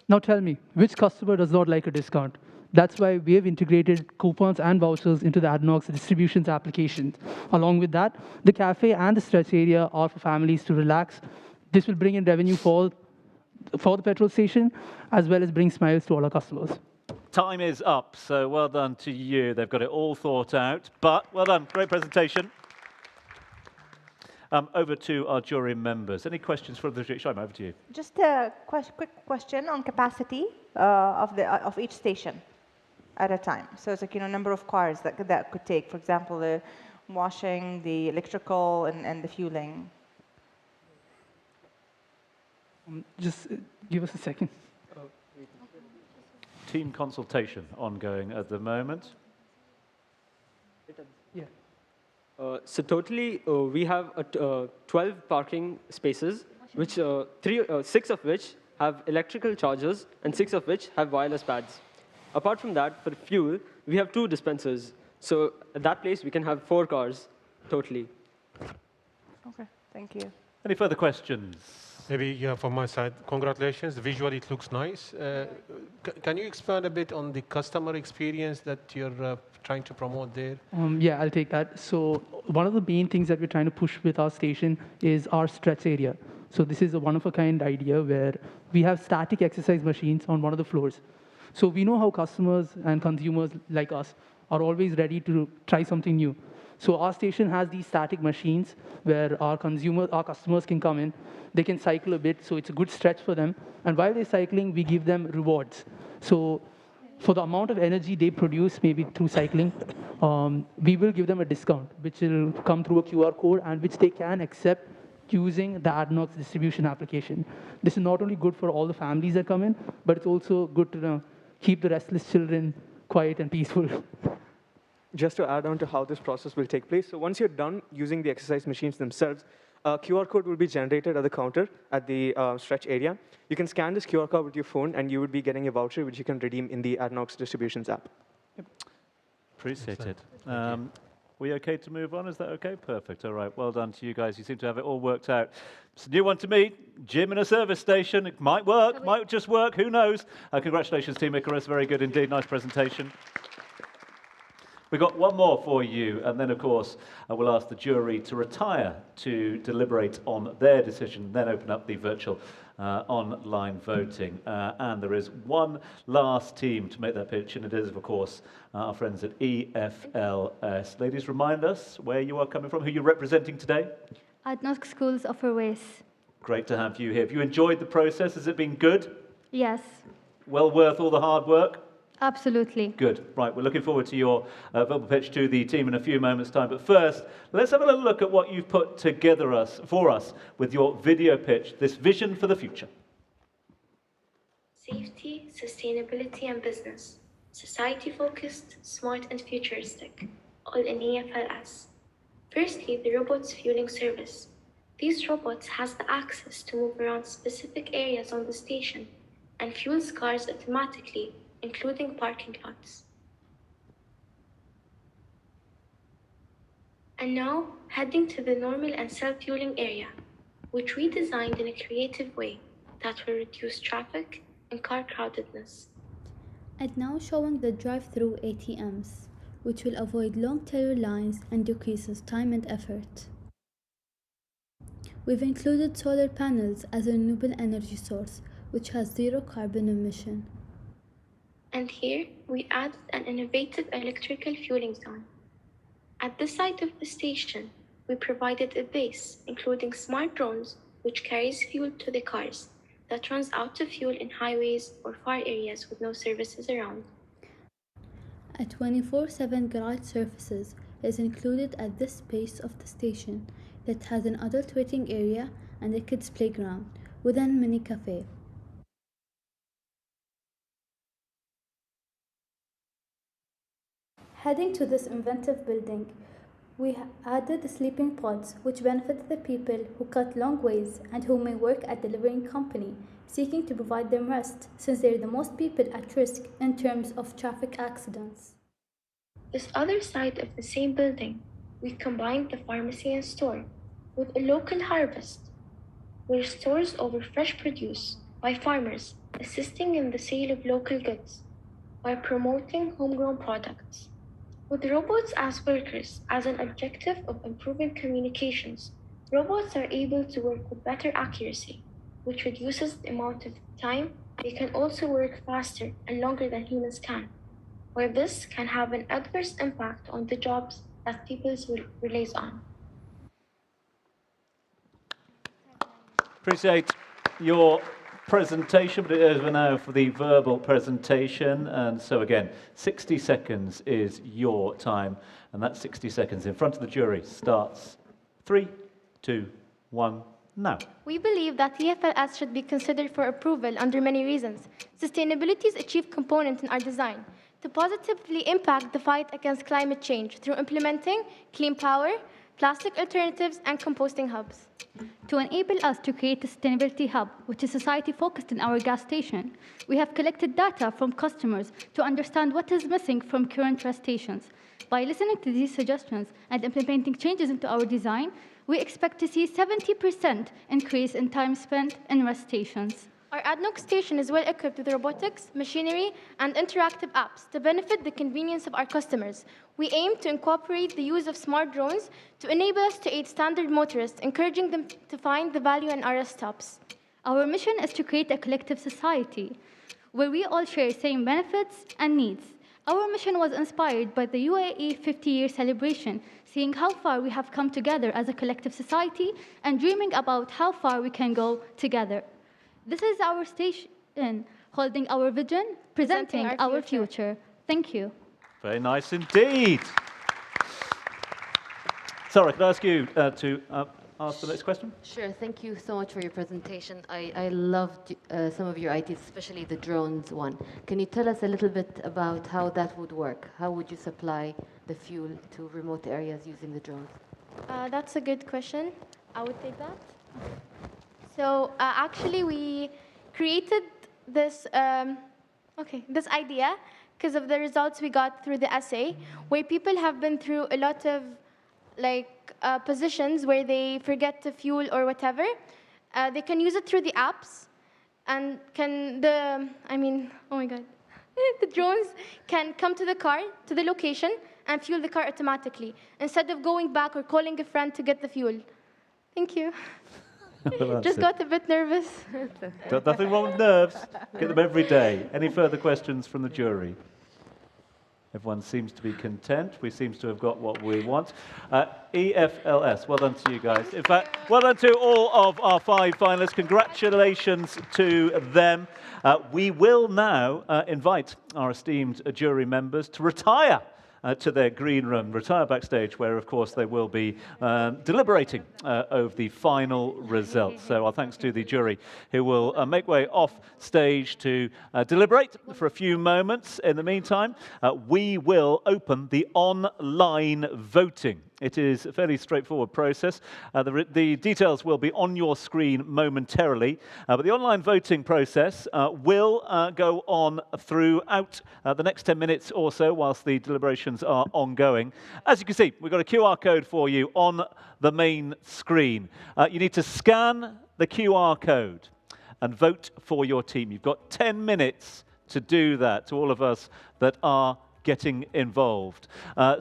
Now tell me, which customer does not like a discount? That's why we have integrated coupons and vouchers into the Adnok's distributions application. Along with that, the cafe and the stretch area are for families to relax. This will bring in revenue for the petrol station, as well as bring smiles to all our customers. Time is up, so well done to you. They've got it all thought out, but well done, great presentation. Over to our jury members. Any questions from the jury? Shaima, over to you. Just a quick question on capacity of each station at a time. So it's like, number of cars that could take, for example, the washing, the electrical, and the fueling. Just give us a second. Team consultation ongoing at the moment. Yeah. So totally, we have 12 parking spaces, which 6 of which have electrical chargers and 6 of which have wireless pads. Apart from that, for fuel, we have 2 dispensers. So at that place, we can have 4 cars totally. Okay, thank you. Any further questions? Maybe from my side, congratulations. Visually, it looks nice. Can you expand a bit on the customer experience that you're trying to promote there? Yeah, I'll take that. So one of the main things that we're trying to push with our station is our stretch area. So this is a one-of-a-kind idea where we have static exercise machines on one of the floors. So we know how customers and consumers like us are always ready to try something new. So our station has these static machines where our customers can come in. They can cycle a bit, so it's a good stretch for them. And while they're cycling, we give them rewards. So for the amount of energy they produce, maybe through cycling, we will give them a discount, which will come through a QR code and which they can accept using the Adnok's distribution application. This is not only good for all the families that come in, but it's also good to keep the restless children quiet and peaceful. Just to add on to how this process will take place, so once you're done using the exercise machines themselves, a QR code will be generated at the counter at the stretch area. You can scan this QR code with your phone, and you would be getting a voucher, which you can redeem in the Adnok's distributions app. Yep. Appreciate it. We okay to move on? Is that okay? Perfect. All right. Well done to you guys. You seem to have it all worked out. It's a new one to me. Gym in a service station. It might work. Might just work. Who knows? Congratulations, Team Icarus. Very good indeed. Nice presentation. We've got one more for you, and then, of course, we'll ask the jury to retire to deliberate on their decision, then open up the virtual online voting. And there is one last team to make that pitch, and it is, of course, our friends at EFLS. Ladies, remind us where you are coming from, who you're representing today. Adnok Schools of Ruwais. Great to have you here. Have you enjoyed the process? Has it been good? Yes. Well worth all the hard work? Absolutely. Good. Right, we're looking forward to your verbal pitch to the team in a few moments' time. But first, let's have a little look at what you've put together for us with your video pitch, this vision for the future. Safety, sustainability, and business. Society-focused, smart, and futuristic. All in EFLS. Firstly, the robots fueling service. These robots has the access to move around specific areas on the station and fuels cars automatically, including parking lots. And now, heading to the normal and self-fueling area, which we designed in a creative way that will reduce traffic and car crowdedness. And now showing the drive-through ATMs, which will avoid long teller lines and decreases time and effort. We've included solar panels as a renewable energy source, which has zero carbon emission. And here, we added an innovative electrical fueling zone. At the side of the station, we provided a base, including smart drones, which carries fuel to the cars, that runs out of fuel in highways or far areas with no services around. A 24/7 garage services is included at this space of the station that has an adult waiting area and a kids playground with a mini cafe. Heading to this inventive building, we added sleeping pods which benefit the people who cut long ways and who may work at delivering company, seeking to provide them rest since they're the most people at risk in terms of traffic accidents. This other side of the same building, we combined the pharmacy and store with a local harvest, where stores offer fresh produce by farmers, assisting in the sale of local goods by promoting homegrown products. With robots as workers as an objective of improving communications, robots are able to work with better accuracy, which reduces the amount of time. They can also work faster and longer than humans can, where this can have an adverse impact on the jobs that people relies on. Appreciate your presentation, but it is now for the verbal presentation. And so again, 60 seconds is your time. And that 60 seconds in front of the jury starts 3, 2, 1, now. We believe that EFLS should be considered for approval under many reasons. Sustainability is a chief component in our design to positively impact the fight against climate change through implementing clean power, plastic alternatives, and composting hubs. To enable us to create a sustainability hub, which is society-focused in our gas station, we have collected data from customers to understand what is missing from current rest stations. By listening to these suggestions and implementing changes into our design, we expect to see 70% increase in time spent in rest stations. Our Adnok station is well equipped with robotics, machinery, and interactive apps to benefit the convenience of our customers. We aim to incorporate the use of smart drones to enable us to aid standard motorists, encouraging them to find the value in our rest stops. Our mission is to create a collective society where we all share same benefits and needs. Our mission was inspired by the UAE 50-year celebration, seeing how far we have come together as a collective society and dreaming about how far we can go together. This is our station, holding our vision, presenting our future. Thank you. Very nice indeed. Sarah, could I ask you to ask the next question? Sure, thank you so much for your presentation. I loved some of your ideas, especially the drones one. Can you tell us a little bit about how that would work? How would you supply the fuel to remote areas using the drones? That's a good question. I would take that. So actually, we created this this idea because of the results we got through the essay, where people have been through a lot of positions where they forget to fuel or whatever. They can use it through the apps, and the drones can come to the car, to the location, and fuel the car automatically instead of going back or calling a friend to get the fuel. Thank you. Just got a bit nervous. Nothing wrong with nerves. Get them every day. Any further questions from the jury? Everyone seems to be content. We seem to have got what we want. EFLS, well done to you guys. In fact, well done to all of our 5 finalists. Congratulations to them. We will now invite our esteemed jury members to retire to their green room, retire backstage, where, of course, they will be deliberating over the final results. So our thanks to the jury, who will make way off stage to deliberate for a few moments. In the meantime, we will open the online voting. It is a fairly straightforward process. The details will be on your screen momentarily, but the online voting process will go on throughout the next 10 minutes or so whilst the deliberations are ongoing. As you can see, we've got a QR code for you on the main screen. You need to scan the QR code and vote for your team. You've got 10 minutes to do that, to all of us that are getting involved.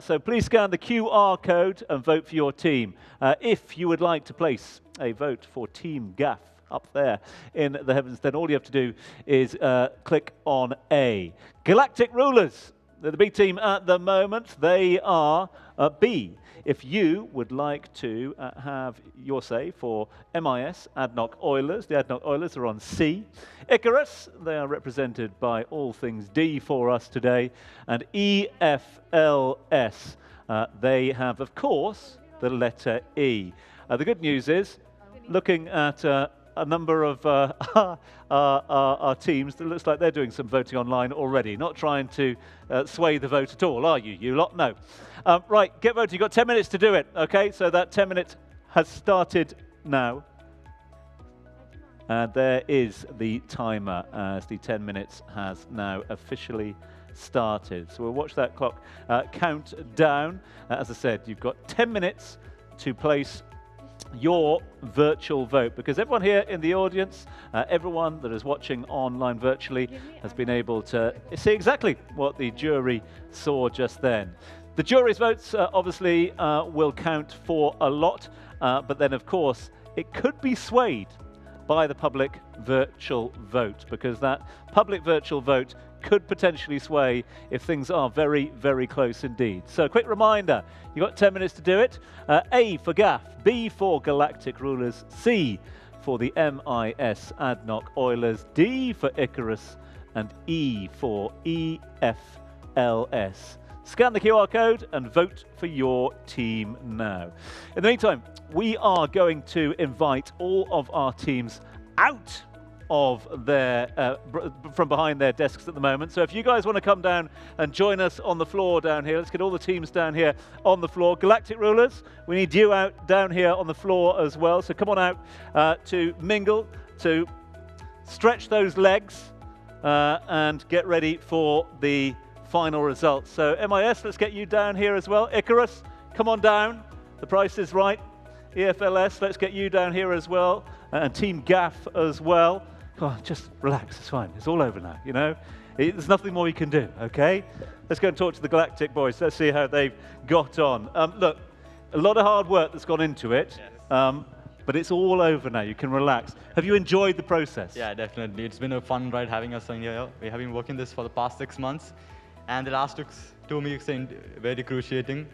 So please scan the QR code and vote for your team. If you would like to place a vote for Team Gaff up there in the heavens, then all you have to do is click on A. Galactic Rulers, they're the B team at the moment. They are B. If you would like to have your say for MIS, Adnock Oilers, the Adnock Oilers are on C. Icarus, they are represented by all things D for us today. And EFLS, they have, of course, the letter E. The good news is, looking at a number of our teams, it looks like they're doing some voting online already, not trying to sway the vote at all, are you? You lot? No. Right, get voting. You've got 10 minutes to do it, okay? So that 10 minutes has started now. And there is the timer as the 10 minutes has now officially started. So we'll watch that clock count down. As I said, you've got 10 minutes to place your virtual vote, because everyone here in the audience, everyone that is watching online virtually has been able to see exactly what the jury saw just then. The jury's votes obviously will count for a lot, but then of course it could be swayed by the public virtual vote, because that public virtual vote could potentially sway if things are very, very close indeed. So quick reminder, you've got 10 minutes to do it. A for Gaff, B for Galactic Rulers, C for the MIS Adnock Oilers, D for Icarus, and E for EFLS. Scan the QR code and vote for your team now. In the meantime, we are going to invite all of our teams out of their from behind their desks at the moment. So if you guys want to come down and join us on the floor down here, let's get all the teams down here on the floor. Galactic Rulers, we need you out down here on the floor as well. So come on out to mingle, to stretch those legs and get ready for the final results. So MIS, let's get you down here as well. Icarus, come on down. The price is right. EFLS, let's get you down here as well. And Team Gaff as well. Come on, just relax, it's fine. It's all over now, you know. There's nothing more you can do, okay? Let's go and talk to the Galactic boys. Let's see how they've got on. Look, a lot of hard work that's gone into it, but it's all over now. You can relax. Have you enjoyed the process? Yeah, definitely. It's been a fun ride having us on here. We have been working this for the past 6 months, and the last 2 weeks are very cruciating.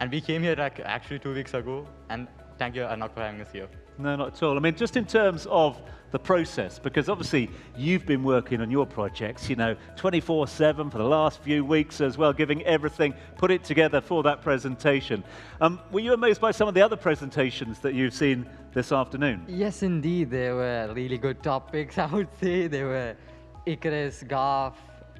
And we came here actually 2 weeks ago, and thank you, Adnock, for having us here. No, not at all. I mean, just in terms of the process, because obviously you've been working on your projects, you know, 24/7 for the last few weeks as well, giving everything, put it together for that presentation. Were you amazed by some of the other presentations that you've seen this afternoon? Yes, indeed. They were really good topics, I would say. They were Icarus, Gaff,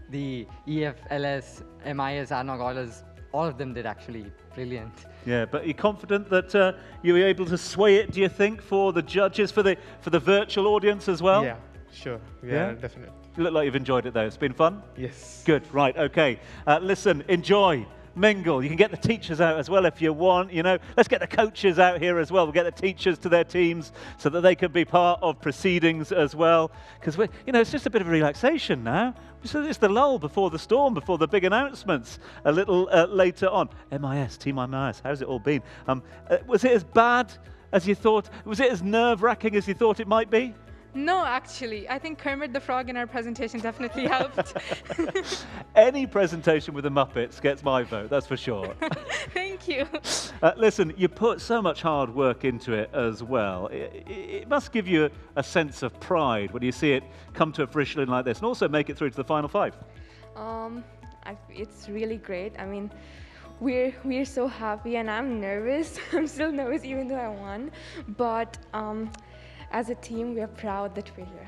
the EFLS, MIS, Adnock Oilers. All of them did actually brilliant. Yeah, but you're confident that you were able to sway it, do you think, for the judges, for the virtual audience as well? Yeah, sure. Yeah, definitely. You look like you've enjoyed it, though. It's been fun? Yes. Good, right, okay. Listen, enjoy, mingle. You can get the teachers out as well if you want, you know. Let's get the coaches out here as well. We'll get the teachers to their teams so that they can be part of proceedings as well. Because, you know, it's just a bit of a relaxation now. It's the lull before the storm, before the big announcements a little later on. MIS, Team MIS, how's it all been? Was it as bad as you thought? Was it as nerve-wracking as you thought it might be? No, actually. I think Kermit the Frog in our presentation definitely helped. Any presentation with the Muppets gets my vote, that's for sure. Thank you. Listen, you put so much hard work into it as well. It must give you a sense of pride when you see it come to a fruition like this, and also make it through to the final 5. It's really great. I mean, we're so happy, and I'm nervous. I'm still nervous even though I won. But as a team, we are proud that we're here.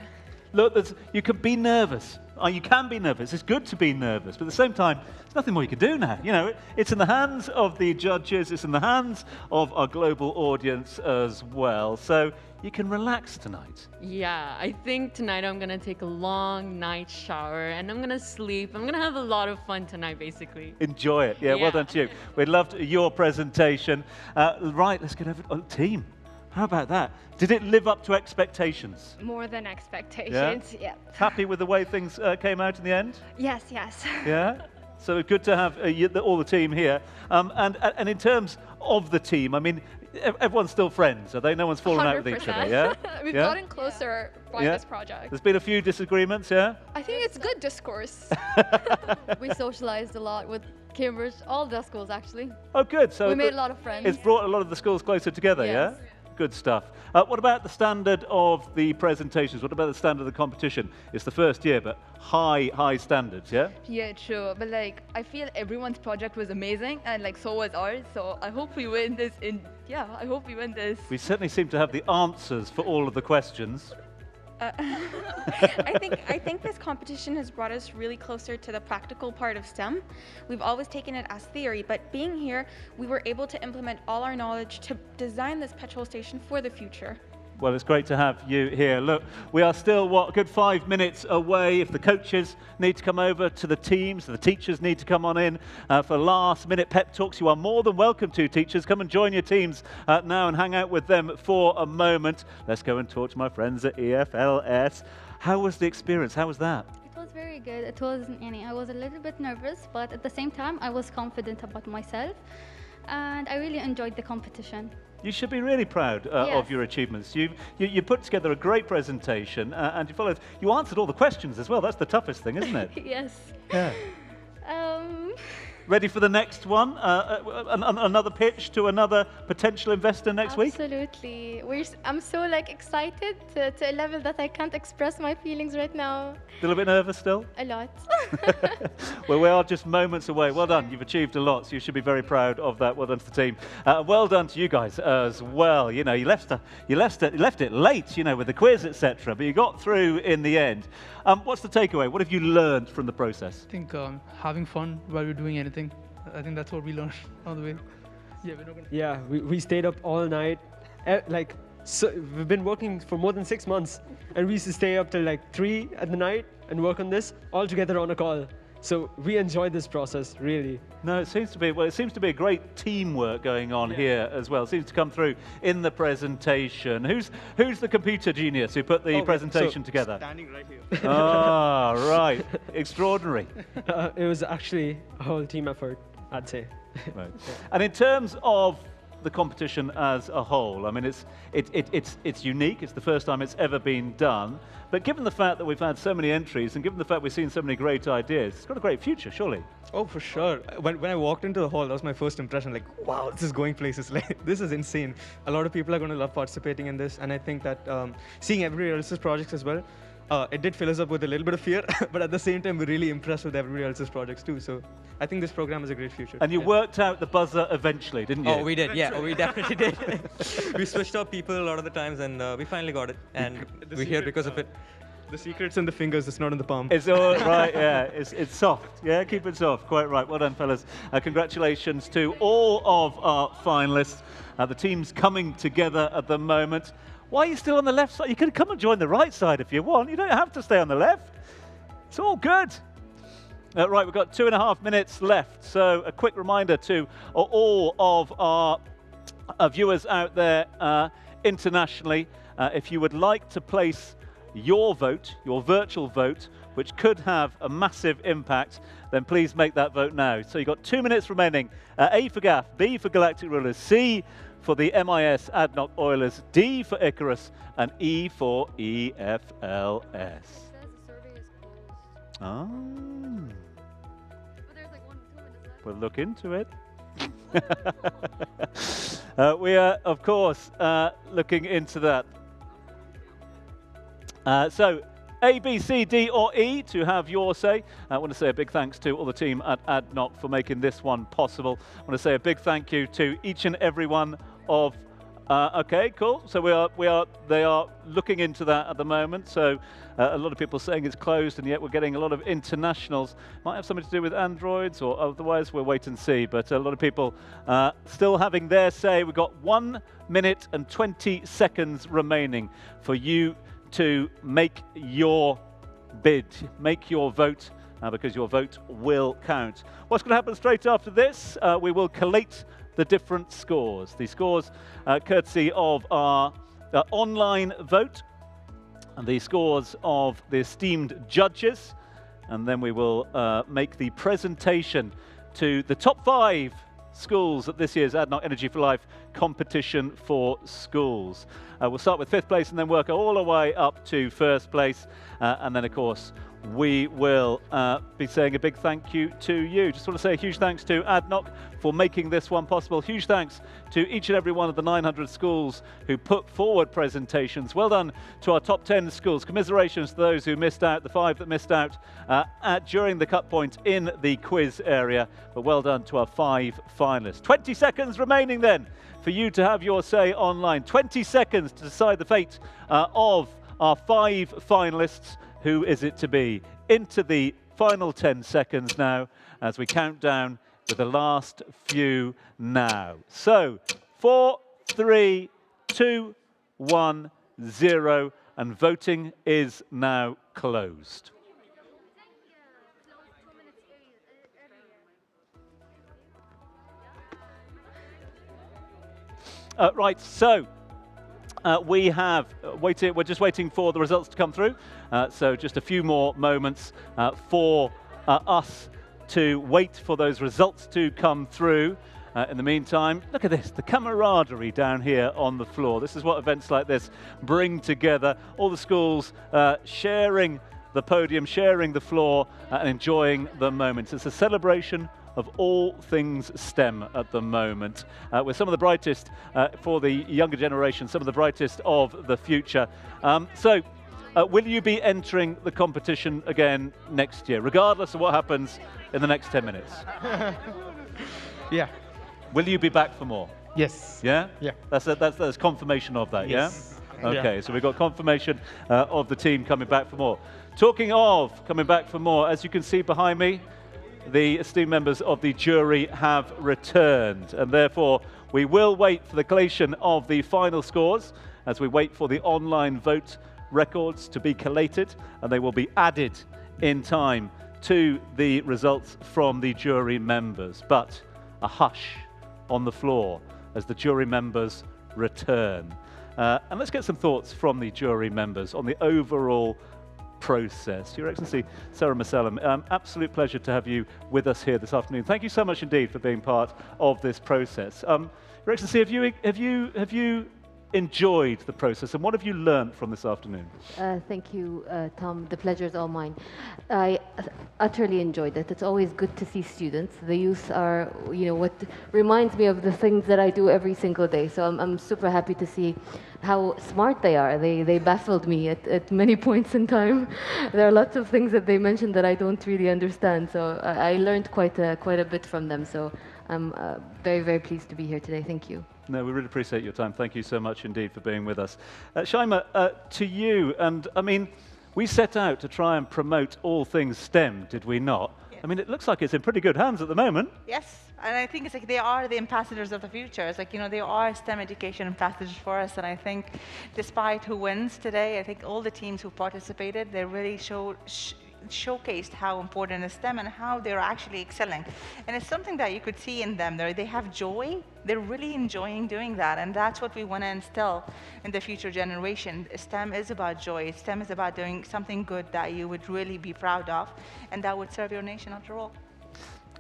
Look, you can be nervous. You can be nervous. It's good to be nervous, but at the same time, there's nothing more you can do now. You know, it's in the hands of the judges. It's in the hands of our global audience as well. So you can relax tonight. Yeah, I think tonight I'm going to take a long night shower and I'm going to sleep. I'm going to have a lot of fun tonight, basically. Enjoy it. Yeah, well done to you. We loved your presentation. Right, let's get over to team. How about that? Did it live up to expectations? More than expectations, yeah. Happy with the way things came out in the end? Yes, yes. Yeah? So good to have all the team here. And in terms of the team, I mean, everyone's still friends, are they? No one's fallen out with each other, yeah? We've gotten closer by this project. There's been a few disagreements, yeah? I think it's good discourse. We socialized a lot with Cambridge, all the schools actually. Oh, good. So we made a lot of friends. It's brought a lot of the schools closer together, yeah? Good stuff. What about the standard of the presentations? What about the standard of the competition? It's the first year, but high standards, yeah? Yeah, true. But like, I feel everyone's project was amazing, and like, so was ours. So I hope we win this. I hope we win this. We certainly seem to have the answers for all of the questions. I think this competition has brought us really closer to the practical part of STEM. We've always taken it as theory, but being here, we were able to implement all our knowledge to design this petrol station for the future. Well, it's great to have you here. Look, we are still, a good 5 minutes away. If the coaches need to come over to the teams, the teachers need to come on in for last-minute pep talks, you are more than welcome to, teachers. Come and join your teams now and hang out with them for a moment. Let's go and talk to my friends at EFLS. How was the experience? How was that? It was very good. It was, I was a little bit nervous, but at the same time, I was confident about myself, and I really enjoyed the competition. You should be really proud of your achievements. You put together a great presentation and you answered all the questions as well. That's the toughest thing, isn't it? Yes. Yeah. Ready for the next one? Another pitch to another potential investor next week? Absolutely. I'm so excited to a level that I can't express my feelings right now. A little bit nervous still? A lot. Well, we are just moments away. Well done. You've achieved a lot, so you should be very proud of that. Well done to the team. Well done to you guys as well. You know, you left it late, with the quiz, etc., but you got through in the end. What's the takeaway? What have you learned from the process? I think having fun while we're doing anything. I think that's what we learned on the way. Yeah, we stayed up all night. So we've been working for more than 6 months, and we used to stay up till 3 at the night and work on this all together on a call. So we enjoyed this process, really. No, it seems to be a great teamwork going on here as well. It seems to come through in the presentation. Who's the computer genius who put the presentation together? Standing right here. Ah, right. Extraordinary. It was actually a whole team effort, I'd say. Right. And in terms of the competition as a whole, I mean, it's unique. It's the first time it's ever been done. But given the fact that we've had so many entries, and given the fact we've seen so many great ideas, it's got a great future, surely. Oh, for sure. When I walked into the hall, that was my first impression. Wow, this is going places. This is insane. A lot of people are going to love participating in this, and I think that seeing everybody else's projects as well, it did fill us up with a little bit of fear, but at the same time, we're really impressed with everybody else's projects too. So I think this program has a great future. And you worked out the buzzer eventually, didn't you? Oh, we did, yeah. We definitely did. We switched up people a lot of the times, and we finally got it. And we're here because of it. The secret's in the fingers, it's not in the palm. It's all right, yeah. It's soft. Yeah, keep it soft. Quite right. Well done, fellas. Congratulations to all of our finalists. The team's coming together at the moment. Why are you still on the left side? You can come and join the right side if you want. You don't have to stay on the left. It's all good. Right, we've got 2.5 minutes left. So a quick reminder to all of our viewers out there internationally, if you would like to place your vote, your virtual vote, which could have a massive impact, then please make that vote now. So you've got 2 minutes remaining. A for GAF, B for Galactic Rulers, C for the MIS Adnoc Oilers, D for Icarus, and E for EFLS. Oh. We'll look into it. We are, of course, looking into that. So, A, B, C, D, or E to have your say. I want to say a big thanks to all the team at Adnoc for making this one possible. I want to say a big thank you to each and every one of. Okay, cool. So they are looking into that at the moment. So a lot of people saying it's closed, and yet we're getting a lot of internationals. Might have something to do with Androids, or otherwise we'll wait and see. But a lot of people still having their say. We've got 1 minute and 20 seconds remaining for you to make your bid, make your vote, because your vote will count. What's going to happen straight after this? We will collate the different scores. The scores courtesy of our online vote, and the scores of the esteemed judges, and then we will make the presentation to the top 5 schools at this year's Adnoc Energy for Life competition for schools. We'll start with 5th place and then work all the way up to 1st place, and then of course we will be saying a big thank you to you. Just want to say a huge thanks to Adnoc for making this one possible. Huge thanks to each and every one of the 900 schools who put forward presentations. Well done to our top 10 schools. Commiserations to those who missed out, the 5 that missed out during the cut point in the quiz area. But well done to our 5 finalists. 20 seconds remaining then for you to have your say online. 20 seconds to decide the fate of our 5 finalists. Who is it to be? Into the final 10 seconds now as we count down with the last few now. So 4, 3, 2, 1, 0, and voting is now closed. Right, so we have waited, we're just waiting for the results to come through. So just a few more moments for us to wait for those results to come through. In the meantime, look at this, the camaraderie down here on the floor. This is what events like this bring together. All the schools sharing the podium, sharing the floor, and enjoying the moment. It's a celebration of all things STEM at the moment. With some of the brightest for the younger generation, some of the brightest of the future. So will you be entering the competition again next year, regardless of what happens in the next 10 minutes? Yeah. Will you be back for more? Yes. Yeah? Yeah. That's confirmation of that, yes. Yeah? Okay, so we've got confirmation of the team coming back for more. Talking of coming back for more, as you can see behind me, the esteemed members of the jury have returned, and therefore we will wait for the collation of the final scores as we wait for the online vote records to be collated, and they will be added in time to the results from the jury members. But a hush on the floor as the jury members return. And let's get some thoughts from the jury members on the overall process. Your Excellency, Sarah Masalam, absolute pleasure to have you with us here this afternoon. Thank you so much indeed for being part of this process. Your Excellency, have you enjoyed the process, and what have you learned from this afternoon? Thank you, Tom. The pleasure is all mine. I utterly enjoyed it. It's always good to see students. The youth are, what reminds me of the things that I do every single day. So I'm super happy to see how smart they are. They baffled me at many points in time. There are lots of things that they mentioned that I don't really understand. So I learned quite a bit from them. So I'm very, very pleased to be here today. Thank you. No, we really appreciate your time. Thank you so much indeed for being with us. Shaima, to you, and I mean, we set out to try and promote all things STEM, did we not? Yeah. I mean, it looks like it's in pretty good hands at the moment. Yes, and I think it's like they are the ambassadors of the future. It's like, they are STEM education ambassadors for us, and I think despite who wins today, I think all the teams who participated, they really showcased how important is STEM and how they're actually excelling. And it's something that you could see in them. They have joy. They're really enjoying doing that. And that's what we want to instill in the future generation. STEM is about joy. STEM is about doing something good that you would really be proud of and that would serve your nation after all.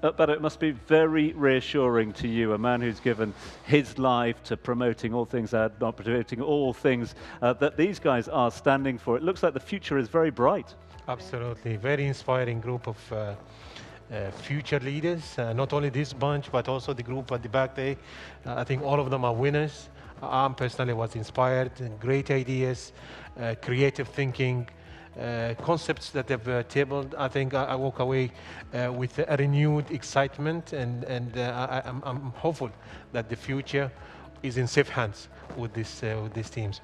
But it must be very reassuring to you, a man who's given his life to promoting all things ADNOC, promoting all things that these guys are standing for. It looks like the future is very bright. Absolutely, very inspiring group of future leaders. Not only this bunch, but also the group at the back there. I think all of them are winners. I personally was inspired, great ideas, creative thinking, concepts that they've tabled. I think I walk away with a renewed excitement, and I'm hopeful that the future is in safe hands with these teams.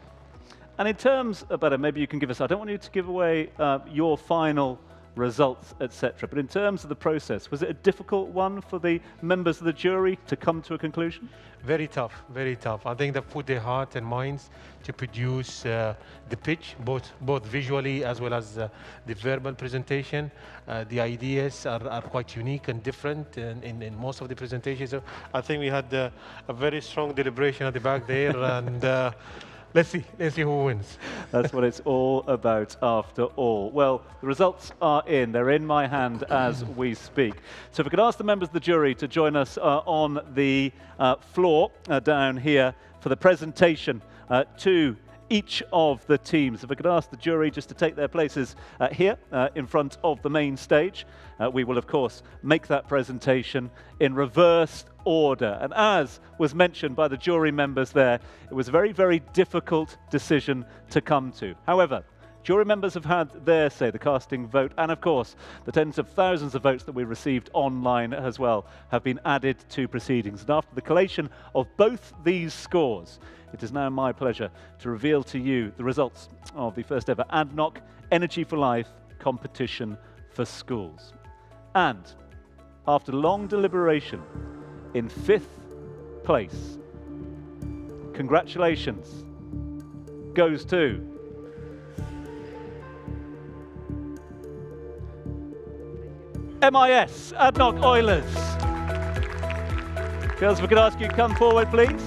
And in terms of, maybe you can give us, I don't want you to give away your final results, etc., but in terms of the process, was it a difficult one for the members of the jury to come to a conclusion? Very tough, very tough. I think they've put their heart and minds to produce the pitch, both visually as well as the verbal presentation. The ideas are quite unique and different in most of the presentations. So I think we had a very strong deliberation at the back there, and let's see who wins. That's what it's all about after all. Well, the results are in. They're in my hand as we speak. So if we could ask the members of the jury to join us on the floor down here for the presentation to each of the teams. If I could ask the jury just to take their places here in front of the main stage. We will, of course, make that presentation in reversed order. And as was mentioned by the jury members there, it was a very, very difficult decision to come to. However, jury members have had their say, the casting vote, and of course, the tens of thousands of votes that we received online as well have been added to proceedings. And after the collation of both these scores, it is now my pleasure to reveal to you the results of the first ever ADNOC Energy for Life competition for schools. And after long deliberation, in 5th place, congratulations, goes to MIS, ADNOC Oilers. Girls, if we could ask you to come forward, please,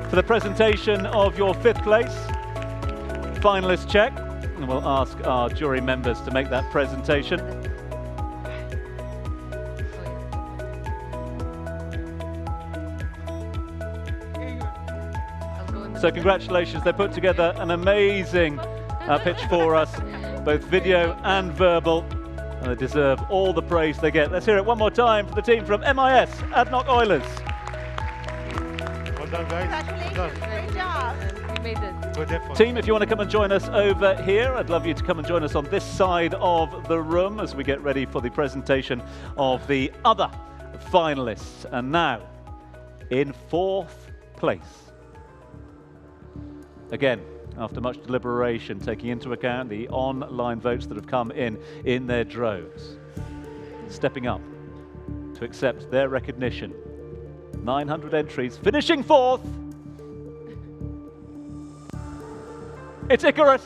for the presentation of your 5th place finalist check. And we'll ask our jury members to make that presentation. So congratulations, they put together an amazing pitch for us, both video and verbal, and they deserve all the praise they get. Let's hear it one more time for the team from MIS, ADNOC Oilers. Well done, guys. Congratulations, great job. We made it. Good effort. Team, if you want to come and join us over here, I'd love you to come and join us on this side of the room as we get ready for the presentation of the other finalists. And now, in 4th place, again, after much deliberation, taking into account the online votes that have come in their droves, stepping up to accept their recognition. 900 entries, finishing 4th. It's Icarus.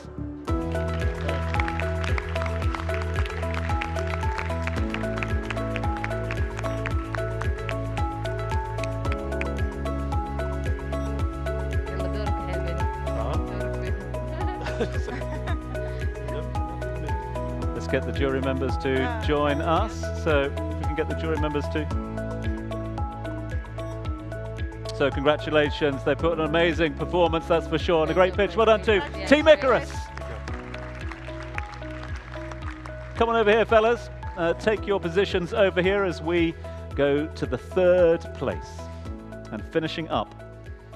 Let's get the jury members to join us. So if we can get the jury members to. So congratulations, they put an amazing performance, that's for sure, and a great pitch. Well done to Team Icarus. Come on over here, fellas. Take your positions over here as we go to the 3rd place. And finishing up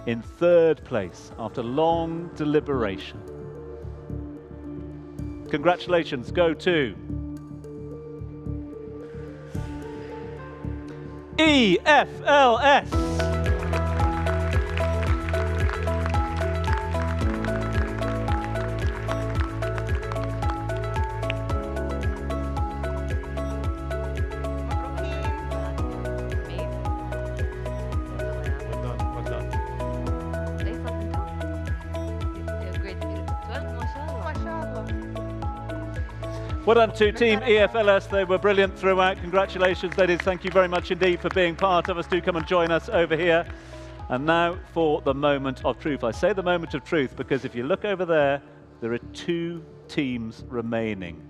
in 3rd place after long deliberation. Congratulations go to EFLS. Well done to Team EFLS. They were brilliant throughout. Congratulations, ladies. Thank you very much indeed for being part of us. Do come and join us over here. And now for the moment of truth. I say the moment of truth because if you look over there, there are 2 teams remaining.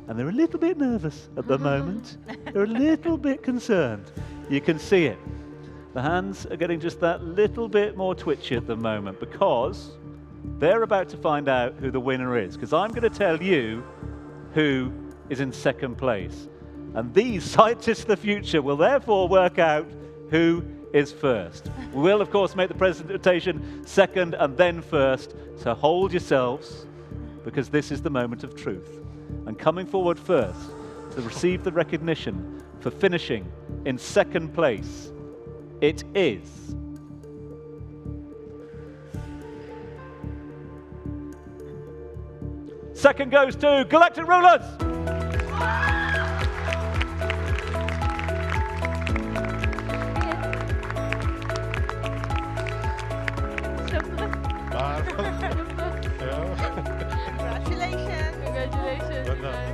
and they're a little bit nervous at the moment. They're a little bit concerned. You can see it. The hands are getting just that little bit more twitchy at the moment because they're about to find out who the winner is, because I'm going to tell you who is in second place. And these scientists of the future will therefore work out who is first. We will, of course, make the presentation second and then first, so hold yourselves, because this is the moment of truth. And coming forward first to receive the recognition for finishing in second place, it is second goes to Galactic Rulers.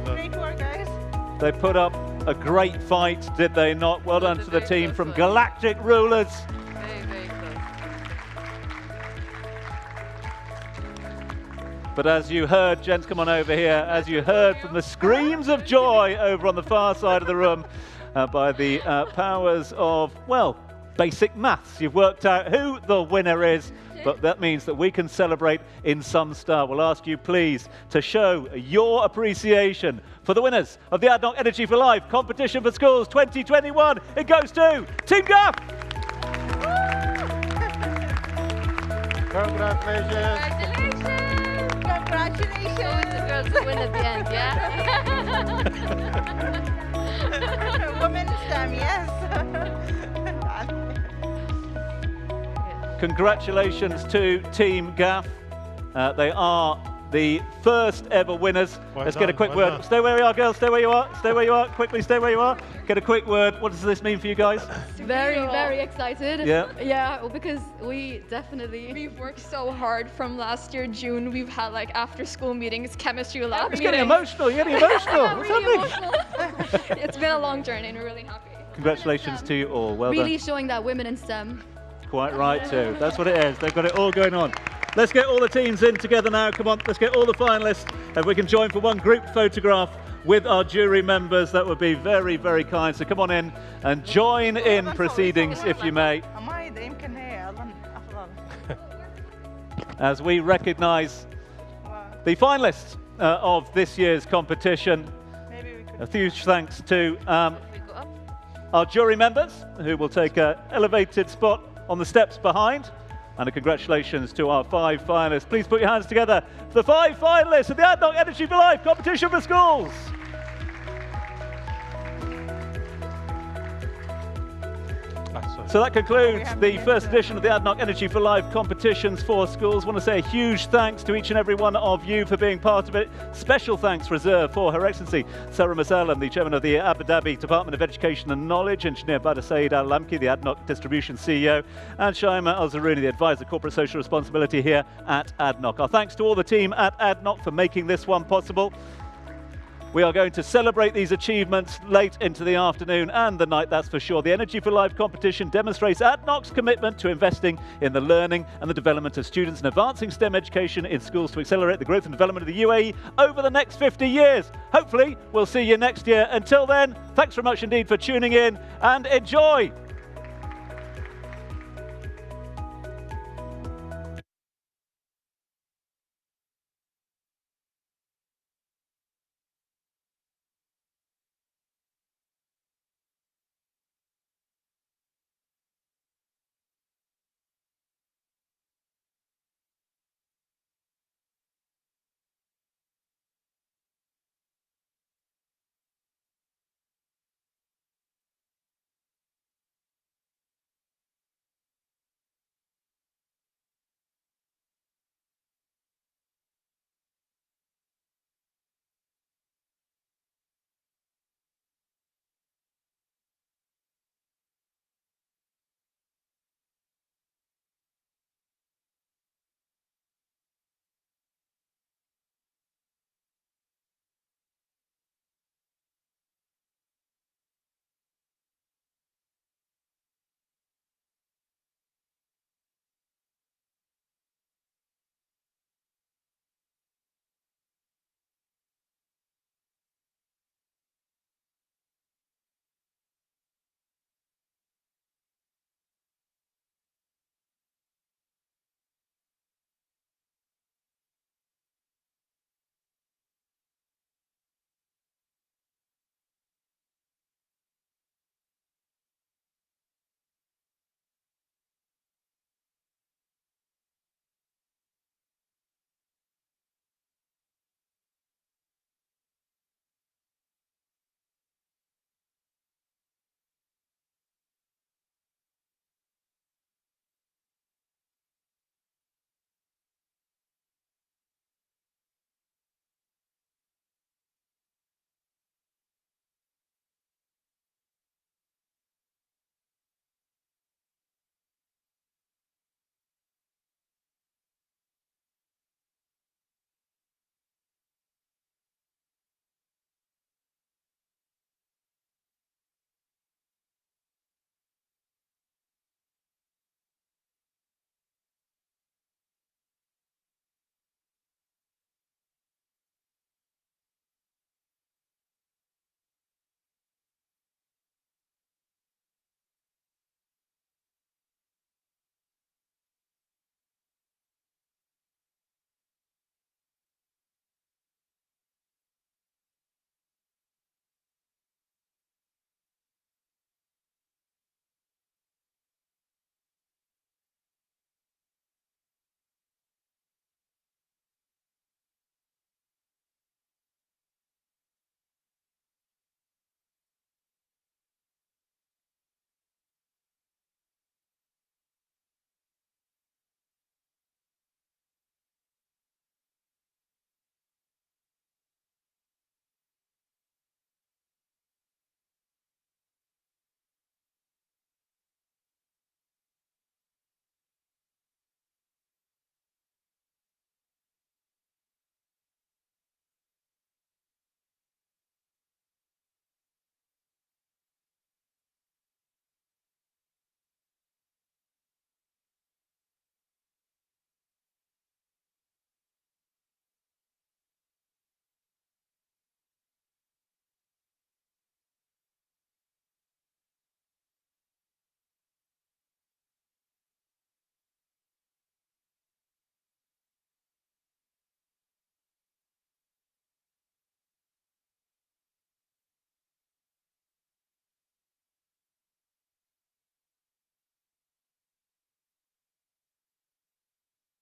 Great work, guys. They put up a great fight, did they not? Well done to the team from Galactic Rulers. Very, very close. But as you heard, gents, come on over here, as you heard from the screams of joy over on the far side of the room by the powers of, well, basic maths, you've worked out who the winner is. But that means that we can celebrate in some style. We'll ask you, please, to show your appreciation for the winners of the Adnok Energy for Life Competition for Schools 2021. It goes to Team Gaff. Congratulations. Congratulations. Always the girls who win at the end, yeah? Women in STEM, yes. Congratulations to Team Gaff. They are the first ever winners. Let's get a quick word. Stay where you are, girls. Stay where you are. Stay where you are. Quickly, stay where you are. Get a quick word. What does this mean for you guys? Very, very excited. Yeah. Yeah, because we've worked so hard from last year, June. We've had like after school meetings, chemistry lab meetings. It's getting emotional. You're getting emotional. What's really happening? emotional. It's been a long journey and we're really happy. Congratulations to you all. Well Really done. showing that women in STEM. Quite right too. That's what it is. They've got it all going on. Let's get all the teams in together now. Come on, let's get all the finalists. If we can join for one group photograph with our jury members, that would be very, very kind. So come on in and join in proceedings if you may. As we recognise the finalists of this year's competition. A huge thanks to our jury members, who will take an elevated spot on the steps behind. And a congratulations to our 5 finalists. Please put your hands together for the 5 finalists of the Adnok Energy for Life Competition for Schools. So that concludes the first edition of the Adnok Energy for Life Competitions for Schools. I want to say a huge thanks to each and every one of you for being part of it. Special thanks reserved for Her Excellency Sarah Masalam, the Chairman of the Abu Dhabi Department of Education and Knowledge, Engineer Badr Saeed Al-Lamki, the Adnok Distribution CEO, and Shaima Al-Zaruni, the Advisor Corporate Social Responsibility here at Adnok. Our thanks to all the team at Adnok for making this one possible. We are going to celebrate these achievements late into the afternoon and the night, that's for sure. The Energy for Life competition demonstrates Adnok's commitment to investing in the learning and the development of students and advancing STEM education in schools to accelerate the growth and development of the UAE over the next 50 years. Hopefully, we'll see you next year. Until then, thanks very much indeed for tuning in and enjoy